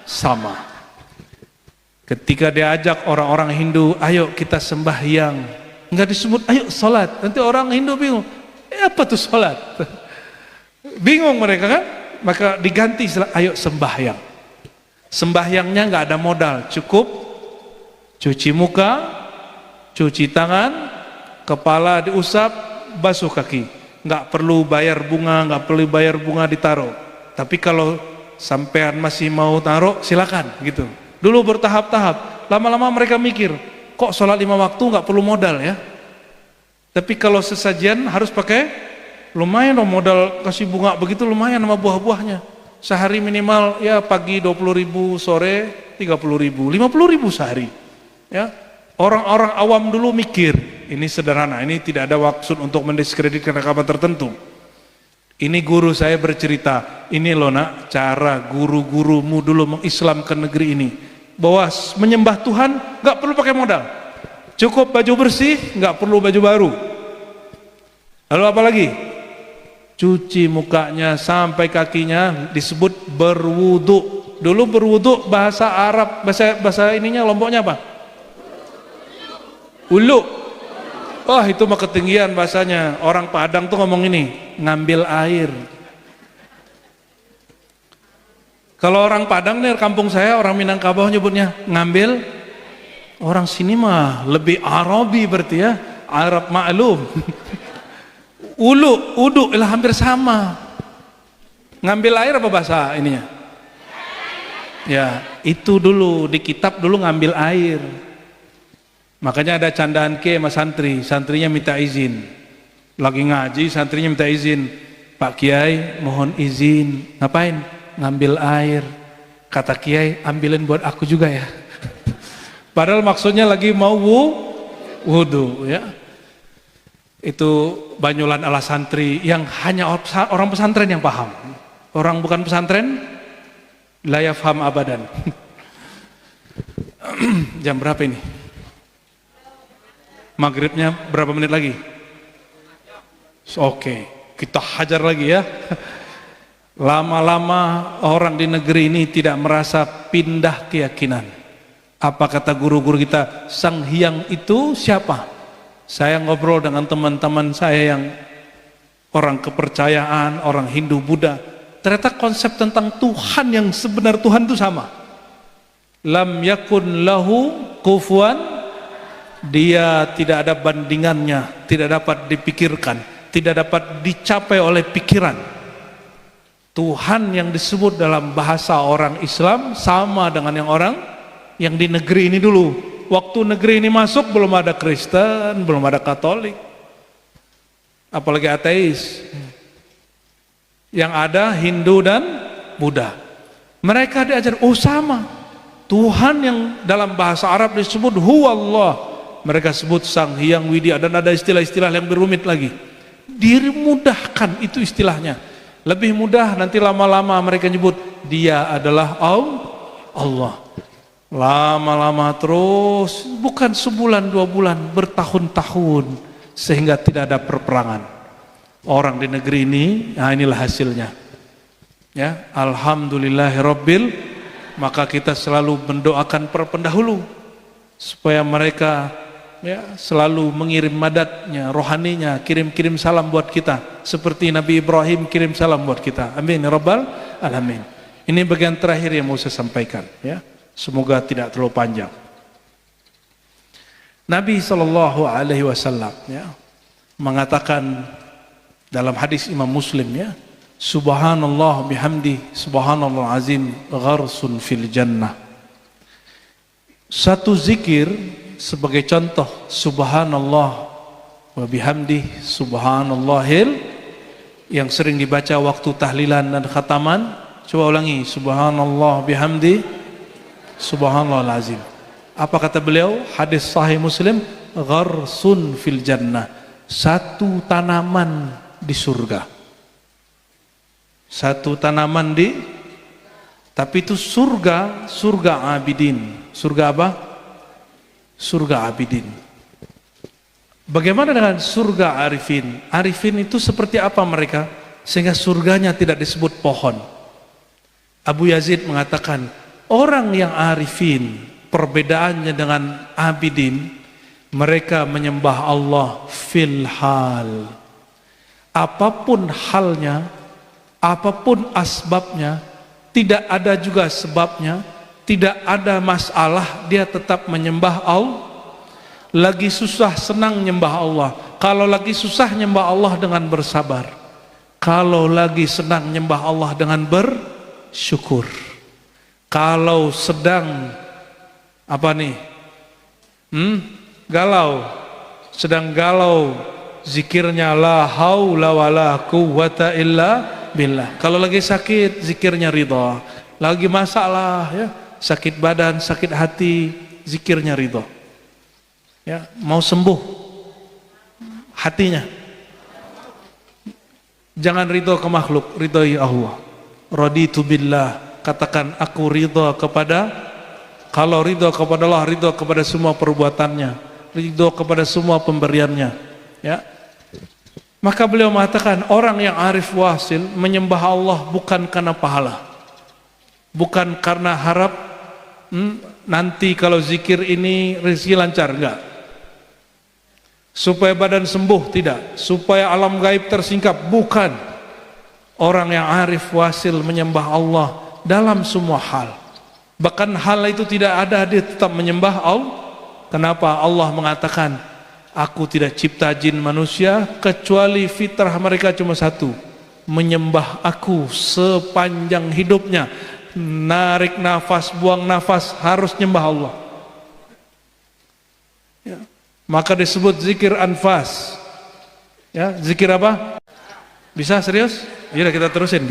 S1: sama. Ketika diajak orang-orang Hindu, ayo kita sembahyang, enggak disebut ayo sholat. Nanti orang Hindu bingung, apa tuh sholat? Bingung mereka kan? Maka diganti istilah ayo sembahyang. Sembahyangnya enggak ada modal, cukup cuci muka, cuci tangan, kepala diusap, basuh kaki. Enggak perlu bayar bunga ditaruh. Tapi kalau sampean masih mau taruh, silakan gitu. Dulu bertahap-tahap, lama-lama mereka mikir, kok sholat 5 waktu nggak perlu modal ya? Tapi kalau sesajian harus pakai, lumayan dong modal kasih bunga begitu, lumayan sama buah-buahnya. Sehari minimal ya pagi 20.000, sore 30.000, 50.000 sehari. Ya, orang-orang awam dulu mikir, ini sederhana, ini tidak ada maksud untuk mendiskreditkan agama tertentu. Ini guru saya bercerita, ini loh nak, cara guru-gurumu dulu mengislamkan negeri ini, bahwa menyembah Tuhan nggak perlu pakai modal, cukup baju bersih, nggak perlu baju baru. Lalu apa lagi? Cuci mukanya sampai kakinya, disebut berwudu. Dulu berwudu bahasa Arab, bahasa ininya Lomboknya apa? Ulu. Oh, itu mah ketinggian bahasanya. Orang Padang tuh ngomong ini, ngambil air. Kalau orang Padang nih, kampung saya, orang Minangkabau nyebutnya ngambil. Orang sini mah lebih Arabi berarti ya, Arab maklum. Ulu, udu, lah hampir sama. Ngambil air apa bahasa ininya? Ya, itu dulu di kitab dulu ngambil air. Makanya ada candaan ke sama santri, santrinya minta izin. Lagi ngaji, santrinya minta izin. Pak Kiai, mohon izin. Ngapain? Ngambil air. Kata Kiai, ambilin buat aku juga ya. Padahal maksudnya lagi mau wudu ya. Itu banyulan ala santri yang hanya orang pesantren yang paham. Orang bukan pesantren, la yafham abadan. Jam berapa ini? Maghribnya berapa menit lagi? Oke, kita hajar lagi ya. Lama-lama orang di negeri ini tidak merasa pindah keyakinan. Apa kata guru-guru kita? Sang Hyang itu siapa? Saya ngobrol dengan teman-teman saya yang orang kepercayaan, orang Hindu, Buddha. Ternyata konsep tentang Tuhan yang sebenar Tuhan itu sama. Lam yakun lahu kufuwan. Dia tidak ada bandingannya, tidak dapat dipikirkan, tidak dapat dicapai oleh pikiran. Tuhan yang disebut dalam bahasa orang Islam sama dengan yang orang yang di negeri ini dulu. Waktu negeri ini masuk belum ada Kristen, belum ada Katolik, apalagi ateis. Yang ada Hindu dan Buddha. Mereka diajar, oh sama. Tuhan yang dalam bahasa Arab disebut Huwallah. Mereka sebut Sang Hyang Widya, dan ada istilah-istilah yang berumit lagi. Dimudahkan itu istilahnya. Lebih mudah, nanti lama-lama mereka nyebut dia adalah Allah. Lama-lama terus, bukan sebulan 2 bulan, bertahun-tahun, sehingga tidak ada perperangan. Orang di negeri ini, nah inilah hasilnya. Ya, alhamdulillahirabbil, maka kita selalu mendoakan para pendahulu supaya mereka ya selalu mengirim madatnya, rohaninya, kirim-kirim salam buat kita seperti Nabi Ibrahim kirim salam buat kita. Amin ya rabbal alamin. Ini bagian terakhir yang mau saya sampaikan ya. Semoga tidak terlalu panjang. Nabi SAW ya mengatakan dalam hadis Imam Muslim ya, subhanallah bihamdi subhanallah azim gharsun fil jannah. Satu zikir sebagai contoh, subhanallah wa bihamdih, subhanallahil, yang sering dibaca waktu tahlilan dan khataman. Coba ulangi, subhanallah bihamdi, subhanallahal azim. Apa kata beliau? Hadis sahih Muslim, gharsun fil jannah, satu tanaman di surga. Satu tanaman di, tapi itu surga, surga abidin. Surga apa? Surga abidin. Bagaimana dengan surga arifin? Arifin itu seperti apa mereka? Sehingga surganya tidak disebut pohon. Abu Yazid mengatakan, orang yang arifin, perbedaannya dengan abidin, mereka menyembah Allah fil hal. Apapun halnya, apapun asbabnya, tidak ada juga sebabnya, tidak ada masalah, dia tetap menyembah Allah. Lagi susah senang nyembah Allah. Kalau lagi susah nyembah Allah dengan bersabar. Kalau lagi senang nyembah Allah dengan bersyukur. Kalau sedang apa nih? Galau. Sedang galau, zikirnya la haula wala quwwata illa billah. Kalau lagi sakit, zikirnya ridha. Lagi masalah ya, sakit badan, sakit hati, zikirnya ridha. Ya, mau sembuh hatinya, jangan ridho ke makhluk, ridhoi Allah. Raditu billah, katakan aku ridho kepada, kalau ridho kepada Allah, ridho kepada semua perbuatannya, ridho kepada semua pemberiannya. Ya, maka beliau mengatakan orang yang arif wasil menyembah Allah bukan karena pahala, bukan karena harap nanti kalau zikir ini rezeki lancar, enggak. Supaya badan sembuh, tidak. Supaya alam gaib tersingkap, bukan. Orang yang arif wasil menyembah Allah dalam semua hal. Bahkan hal itu tidak ada, dia tetap menyembah Allah. Kenapa? Allah mengatakan, aku tidak cipta jin manusia kecuali fitrah mereka cuma satu, menyembah aku sepanjang hidupnya. Narik nafas, buang nafas, harus nyembah Allah. Ya. Maka disebut zikir anfas. Ya, zikir apa? Bisa serius? Iya, kita terusin.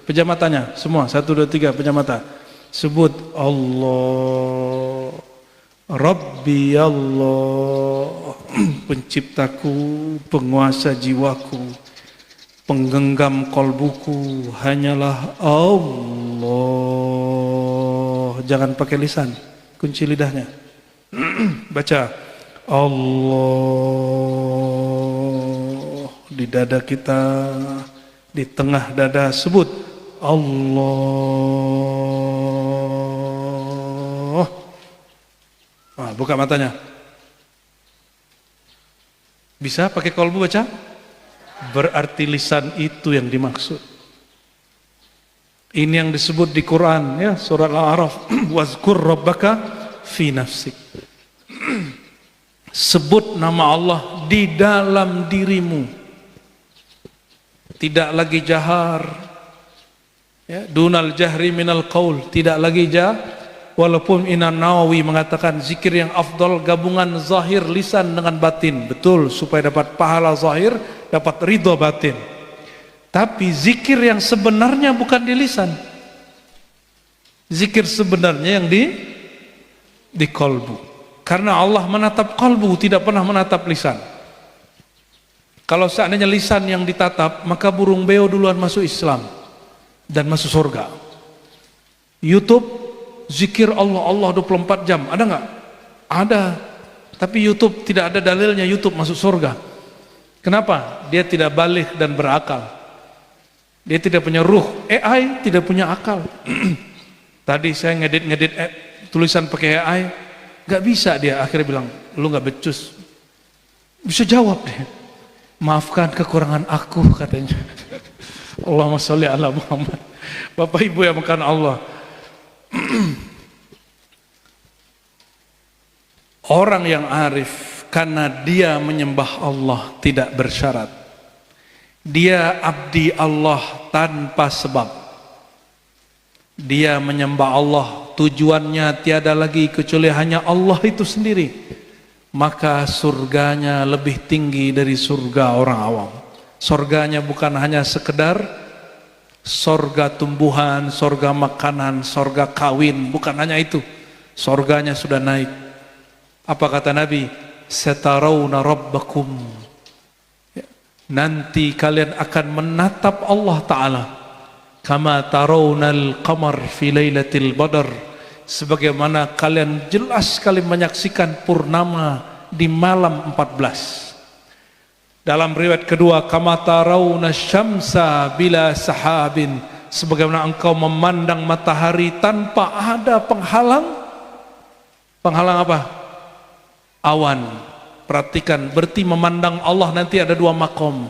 S1: Pejam matanya, semua 1, 2, 3, pejam mata. Sebut Allah, Rabbi Allah, penciptaku, penguasa jiwaku, penggenggam kolbuku, hanyalah Allah. Jangan pakai lisan, kunci lidahnya. Baca Allah di dada kita, di tengah dada, sebut Allah. Buka matanya. Bisa pakai kolbu baca? Berarti lisan itu yang dimaksud. Ini yang disebut di Quran ya, surat Al-A'raf, wazkur rabbaka fi nafsik. Sebut nama Allah di dalam dirimu, tidak lagi jahar ya, dunal jahri minal qaul, tidak lagi walaupun Imam Nawawi mengatakan zikir yang afdal gabungan zahir lisan dengan batin, betul, supaya dapat pahala zahir, dapat ridho batin. Tapi zikir yang sebenarnya bukan di lisan, zikir sebenarnya yang di kolbu. Karena Allah menatap kalbu, tidak pernah menatap lisan. Kalau seandainya lisan yang ditatap, maka burung beo duluan masuk Islam dan masuk surga. YouTube, zikir Allah, Allah 24 jam, ada nggak? Ada. Tapi YouTube tidak ada dalilnya YouTube masuk surga. Kenapa? Dia tidak balik dan berakal. Dia tidak punya ruh. AI tidak punya akal. Tadi saya ngedit tulisan pakai AI, gak bisa, dia akhirnya bilang, lu gak becus. Bisa jawab dia, maafkan kekurangan aku, katanya. Allahumma sholli ala Muhammad. Bapak Ibu yang makan Allah. Orang yang arif karena dia menyembah Allah tidak bersyarat. Dia abdi Allah tanpa sebab. Dia menyembah Allah, tujuannya tiada lagi kecuali hanya Allah itu sendiri, maka surganya lebih tinggi dari surga orang awam. Surganya bukan hanya sekedar surga tumbuhan, surga makanan, surga kawin, bukan hanya itu. Surganya sudah naik. Apa kata Nabi? Satarawna rabbakum. Nanti kalian akan menatap Allah Ta'ala kama tarawnal qamar fi lailatul badar, sebagaimana kalian jelas sekali menyaksikan purnama di malam 14. Dalam riwayat kedua, kama tarawna syamsa bila sahabin, sebagaimana engkau memandang matahari tanpa ada penghalang. Penghalang apa? Awan. Perhatikan, berarti memandang Allah nanti ada dua makom.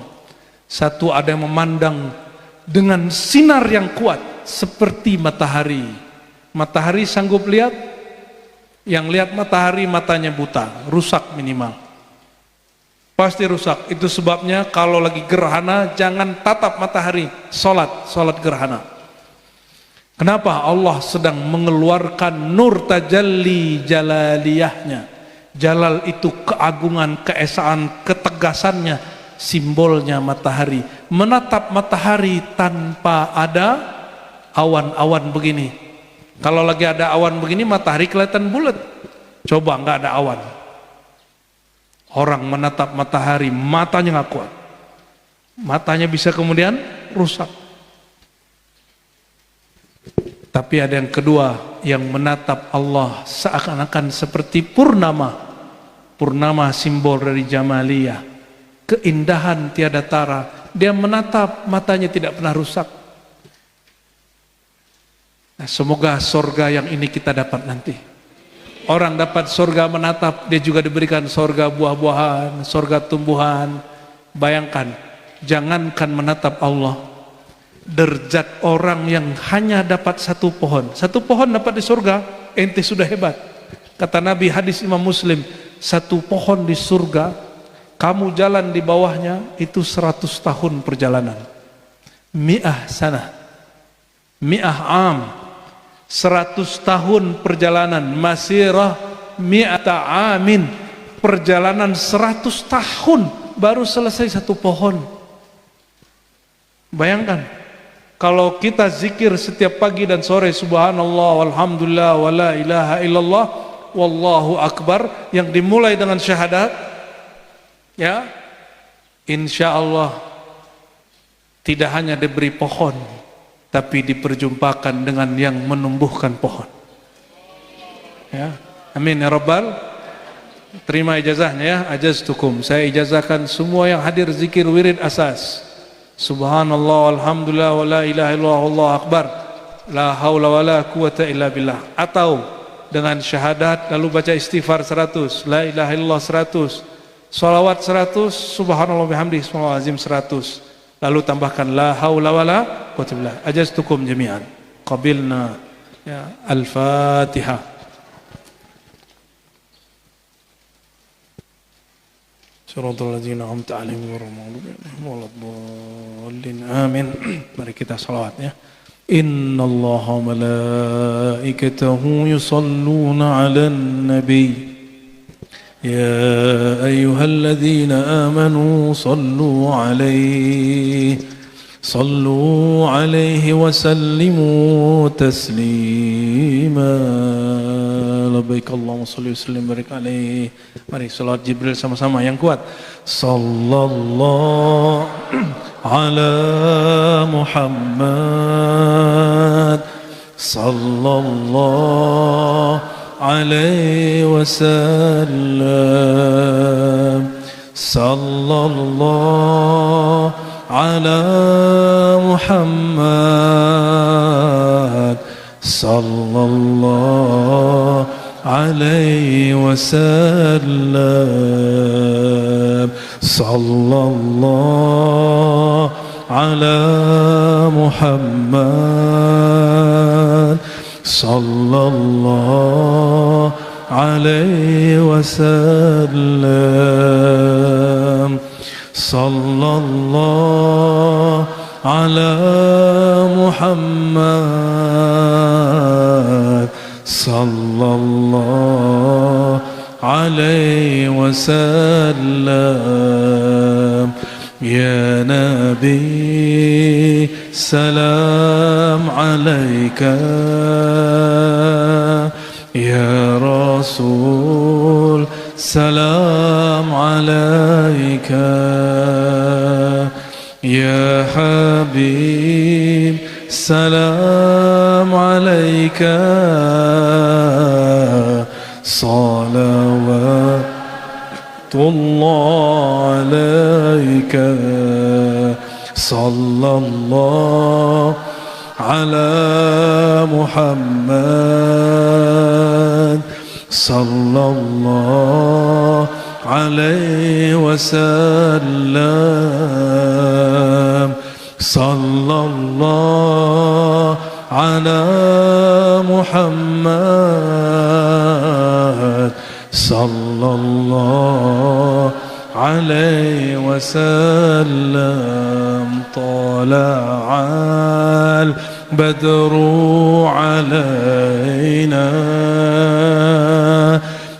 S1: Satu, ada yang memandang dengan sinar yang kuat seperti matahari. Matahari sanggup lihat? Yang lihat matahari matanya buta, rusak minimal. Pasti rusak. Itu sebabnya kalau lagi gerhana jangan tatap matahari, salat gerhana. Kenapa? Allah sedang mengeluarkan nur tajalli jalaliyahnya. Jalal itu keagungan, keesaan, ketegasannya, simbolnya matahari. Menatap matahari tanpa ada awan-awan begini. Kalau lagi ada awan begini, matahari kelihatan bulat. Coba nggak ada awan, orang menatap matahari, matanya nggak kuat, matanya bisa kemudian rusak. Tapi ada yang kedua, yang menatap Allah seakan-akan seperti purnama. Purnama simbol dari Jamaliyah, keindahan tiada tara. Dia menatap, matanya tidak pernah rusak. Nah, semoga surga yang ini kita dapat nanti. Orang dapat surga menatap, dia juga diberikan surga buah-buahan, surga tumbuhan. Bayangkan, jangankan menatap Allah, derajat orang yang hanya dapat satu pohon dapat di surga, ente sudah hebat. Kata Nabi, hadis Imam Muslim, satu pohon di surga, kamu jalan di bawahnya itu 100 tahun perjalanan. Mi'ah sana, mi'ah am, 100 tahun perjalanan. Masirah mi'ata amin, perjalanan 100 tahun baru selesai satu pohon. Bayangkan, kalau kita zikir setiap pagi dan sore, subhanallah walhamdulillah wa la ilaha illallah wallahu akbar, yang dimulai dengan syahadat, ya, insya Allah tidak hanya diberi pohon, tapi diperjumpakan dengan yang menumbuhkan pohon. Ya, amin ya rabbal. Terima ijazahnya ya, ajaztukum. Saya ijazahkan semua yang hadir zikir wirid asas. Subhanallah walhamdulillah wa la ilaha illallah wallahu akbar, la haula wa la quwata illa billah. Atau dengan syahadat lalu baca istighfar 100, la ilaha illallah 100, salawat 100, subhanallah bihamdihi subhanallah azim 100, lalu tambahkan la haula wa la quwata illa billah. Ajaztukum jami'an. Qabilna ya. Al-Fatihah. Suratul ladzina an'amta 'alaihim ghairil maghdubi 'alaihim waladdallin. Amin. Mari kita salawat ya. Innallaha wa malaikatahu yusalluna 'alan nabiy. Ya ayyuhalladzina amanu sallu 'alaihi wa sallimu taslima. Labbaik Allahumma shalli wa sallim barik alaihi. Mari salawat Jibril sama-sama yang kuat. Sallallahu ala Muhammad, sallallahu alaihi wasallam, sallallahu ala Muhammad, sallallahu alaihi wasallam, sallallahu ala Muhammad, sallallahu alaihi wasallam, sallallahu
S2: على محمد صلى الله عليه وسلم. يا نبي سلام عليك، يا رسول سلام عليك، يا حبيب سلام عليك، صلوات الله عليك. صلى الله على محمد صلى الله عليه وسلم. صلى الله على محمد صلى الله عليه وسلم. طلع البدر علينا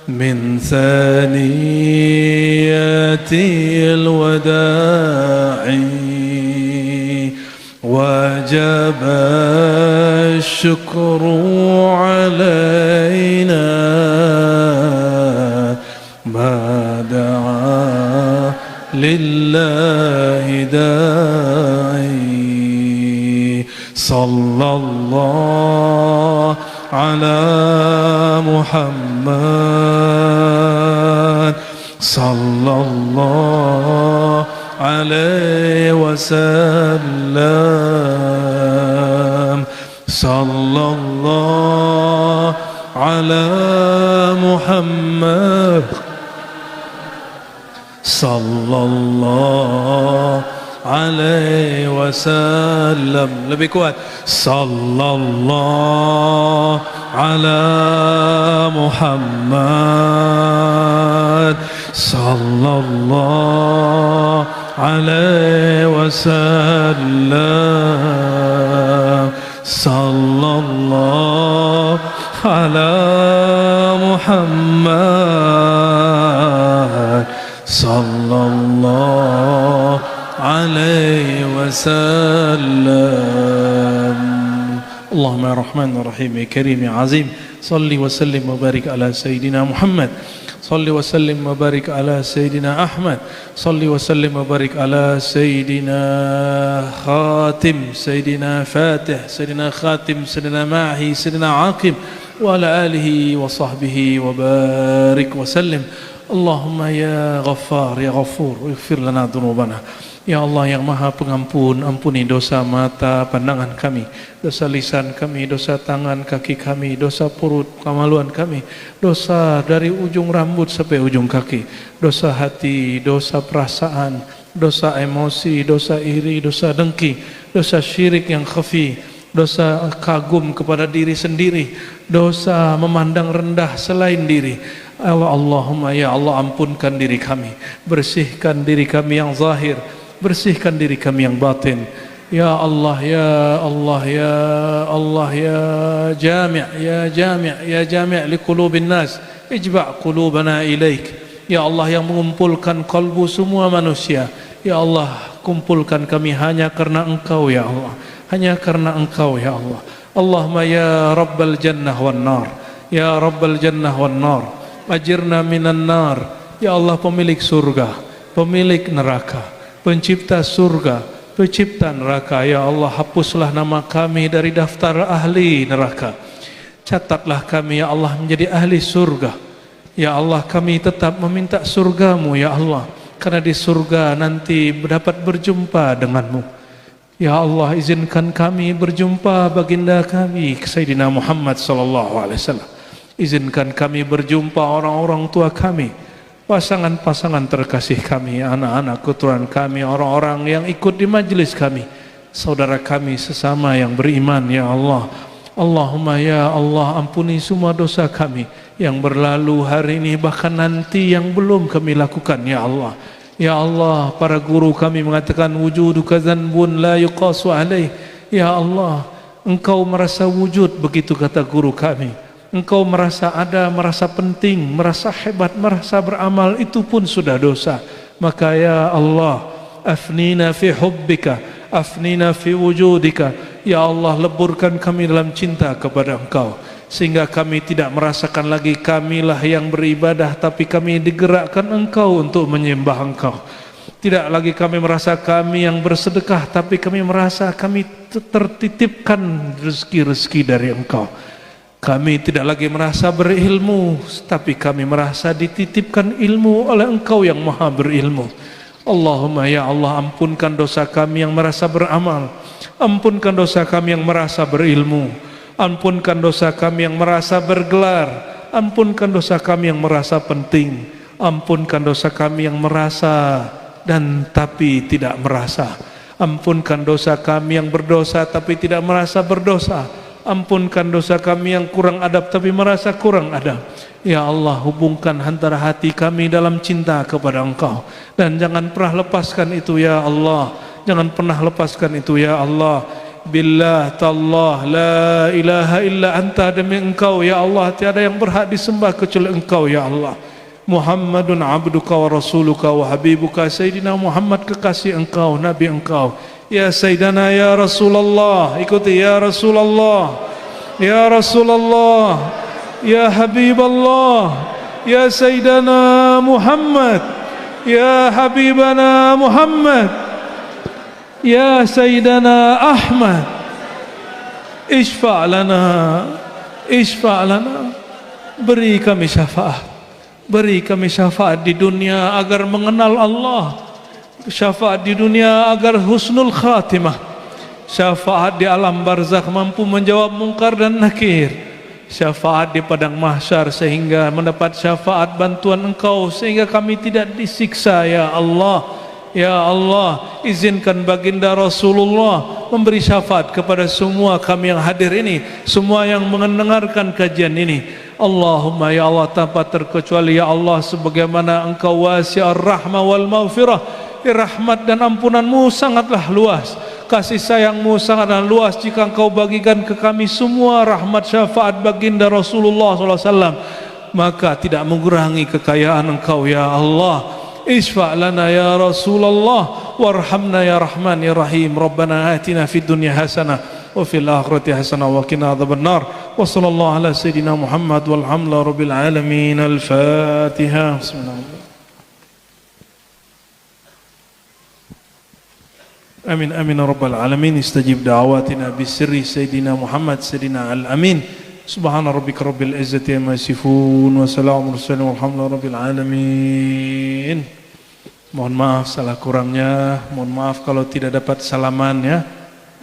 S2: من ثنيات الوداع، وجب الشكر علينا ما دعا لله داعي. صلى الله على محمد صلى الله عليه وسلم. صلى الله على محمد صلى الله عليه وسلم. Lebih kuat. Sallallahu ala Muhammad sallallahu alaihi wasallam. Sallallahu ala Muhammad sallallahu alaihi wasallam. Allahumma ya Rahman ya Rahim ya Karim ya Azim, salli wa sallim wa barik ala Sayyidina Muhammad, salli wa sallim wa barik ala Sayyidina Ahmad, salli wa sallim wa barik ala Sayyidina Khatim, Sayyidina Fatih, Sayyidina Khatim, Sayyidina Mahi, Sayyidina Aqib, wa ala alihi wa sahbihi wa barik wa sallim. Allahumma ya Ghaffar ya Ghafur, ighfir lana dhunubana. Ya Allah yang Maha Pengampun, ampuni dosa mata pandangan kami, dosa lisan kami, dosa tangan kaki kami, dosa perut kemaluan kami, dosa dari ujung rambut sampai ujung kaki, dosa hati, dosa perasaan, dosa emosi, dosa iri, dosa dengki, dosa syirik yang khafi, dosa kagum kepada diri sendiri, dosa memandang rendah selain diri. Allahumma ya Allah, ampunkan diri kami, bersihkan diri kami yang zahir, bersihkan diri kami yang batin. Ya Allah, ya Allah, ya Allah, ya Jami', ya Jami', ya Jami' li qulubin nas, ijba' qulubana ilaik. Ya Allah yang mengumpulkan kalbu semua manusia, ya Allah kumpulkan kami hanya karena Engkau ya Allah, hanya karena Engkau ya Allah. Allahumma ya Rabbal Jannah wan Nar, ya Rabbal Jannah wan Nar, ajirna minan nar. Ya Allah pemilik surga, pemilik neraka, pencipta surga, pencipta neraka. Ya Allah hapuslah nama kami dari daftar ahli neraka, catatlah kami ya Allah menjadi ahli surga. Ya Allah kami tetap meminta surgamu ya Allah, karena di surga nanti dapat berjumpa denganmu. Ya Allah izinkan kami berjumpa baginda kami Sayyidina Muhammad sallallahu alaihi wasallam. Izinkan kami berjumpa orang-orang tua kami, pasangan-pasangan terkasih kami, anak-anak keturunan kami, orang-orang yang ikut di majelis kami, saudara kami sesama yang beriman ya Allah. Allahumma ya Allah ampuni semua dosa kami yang berlalu hari ini, bahkan nanti yang belum kami lakukan ya Allah.
S1: Ya Allah, para guru kami mengatakan wujuduka dzanbun la yuqasu alaih. Ya Allah, Engkau merasa wujud, begitu kata guru kami. Engkau merasa ada, merasa penting, merasa hebat, merasa beramal, itu pun sudah dosa. Maka ya Allah, afnina fi hubbika, afnina fi wujudika. Ya Allah, leburkan kami dalam cinta kepada Engkau, sehingga kami tidak merasakan lagi kamilah yang beribadah, tapi kami digerakkan Engkau untuk menyembah Engkau. Tidak lagi kami merasa kami yang bersedekah, tapi kami merasa kami tertitipkan rezeki-rezeki dari Engkau. Kami tidak lagi merasa berilmu, tapi kami merasa dititipkan ilmu oleh Engkau yang maha berilmu. Allahumma ya Allah, ampunkan dosa kami yang merasa beramal, ampunkan dosa kami yang merasa berilmu, ampunkan dosa kami yang merasa bergelar, ampunkan dosa kami yang merasa penting, ampunkan dosa kami yang merasa dan tapi tidak merasa, ampunkan dosa kami yang berdosa tapi tidak merasa berdosa, ampunkan dosa kami yang kurang adab tapi merasa kurang adab. Ya Allah, hubungkan antara hati kami dalam cinta kepada Engkau, dan jangan pernah lepaskan itu ya Allah, jangan pernah lepaskan itu ya Allah. Billah tallah la ilaha illa anta, demi Engkau ya Allah tiada yang berhak disembah kecuali Engkau ya Allah. Muhammadun abduka wa rasuluka wa habibuka, Sayyidina Muhammad kekasih Engkau, Nabi Engkau. Ya Sayyidana ya Rasulullah, ikuti ya Rasulullah, ya Rasulullah, ya Habiballah, ya Sayyidana Muhammad, ya Habibana Muhammad, ya Sayyidana Ahmad, ishfa' lana, ishfa' lana. Beri kami syafaat, beri kami syafaat di dunia agar mengenal Allah, syafaat di dunia agar husnul khatimah, syafaat di alam barzakh mampu menjawab mungkar dan nakir, syafaat di padang mahsyar sehingga mendapat syafaat bantuan Engkau sehingga kami tidak disiksa ya Allah. Ya Allah, izinkan baginda Rasulullah memberi syafaat kepada semua kami yang hadir ini, semua yang mendengarkan kajian ini. Allahumma ya Allah, tanpa terkecuali ya Allah, sebagaimana Engkau wasi'ur rahmah wal maghfirah, rahmat dan ampunanmu sangatlah luas, kasih sayangmu sangatlah luas. Jika Engkau bagikan ke kami semua rahmat syafaat baginda Rasulullah SAW, maka tidak mengurangi kekayaan Engkau ya Allah. Isfa' lana ya Rasulullah, warhamna ya Rahman ya Rahim. Rabbana atina fid dunya hasanah wa fil akhirati hasanah wa qina adzabannar. Wa sallallahu ala sayidina Muhammad walhamdulillahi rabbil alamin. Al-Fatihah. Bismillahirrahmanirrahim. Amin amin ya rabbal alamin. Istajib da'awatina bisirri sayidina Muhammad sayidina al-amin. Subhana rabbika rabbil izzati amma yasifun wa salamun mursalin walhamdulillahi rabbil alamin. Mohon maaf salah kurangnya, mohon maaf kalau tidak dapat salaman ya.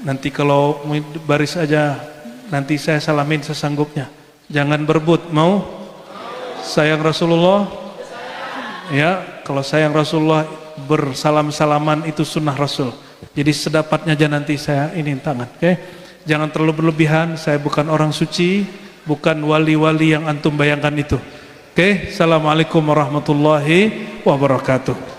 S1: Nanti kalau baris aja, nanti saya salamin sesanggupnya. Jangan berebut, mau? Sayang Rasulullah? Ya, kalau sayang Rasulullah bersalam-salaman itu sunnah Rasul. Jadi sedapatnya aja nanti saya ini tangan, oke? Jangan terlalu berlebihan, saya bukan orang suci, bukan wali-wali yang antum bayangkan itu. Oke, Assalamualaikum warahmatullahi wabarakatuh.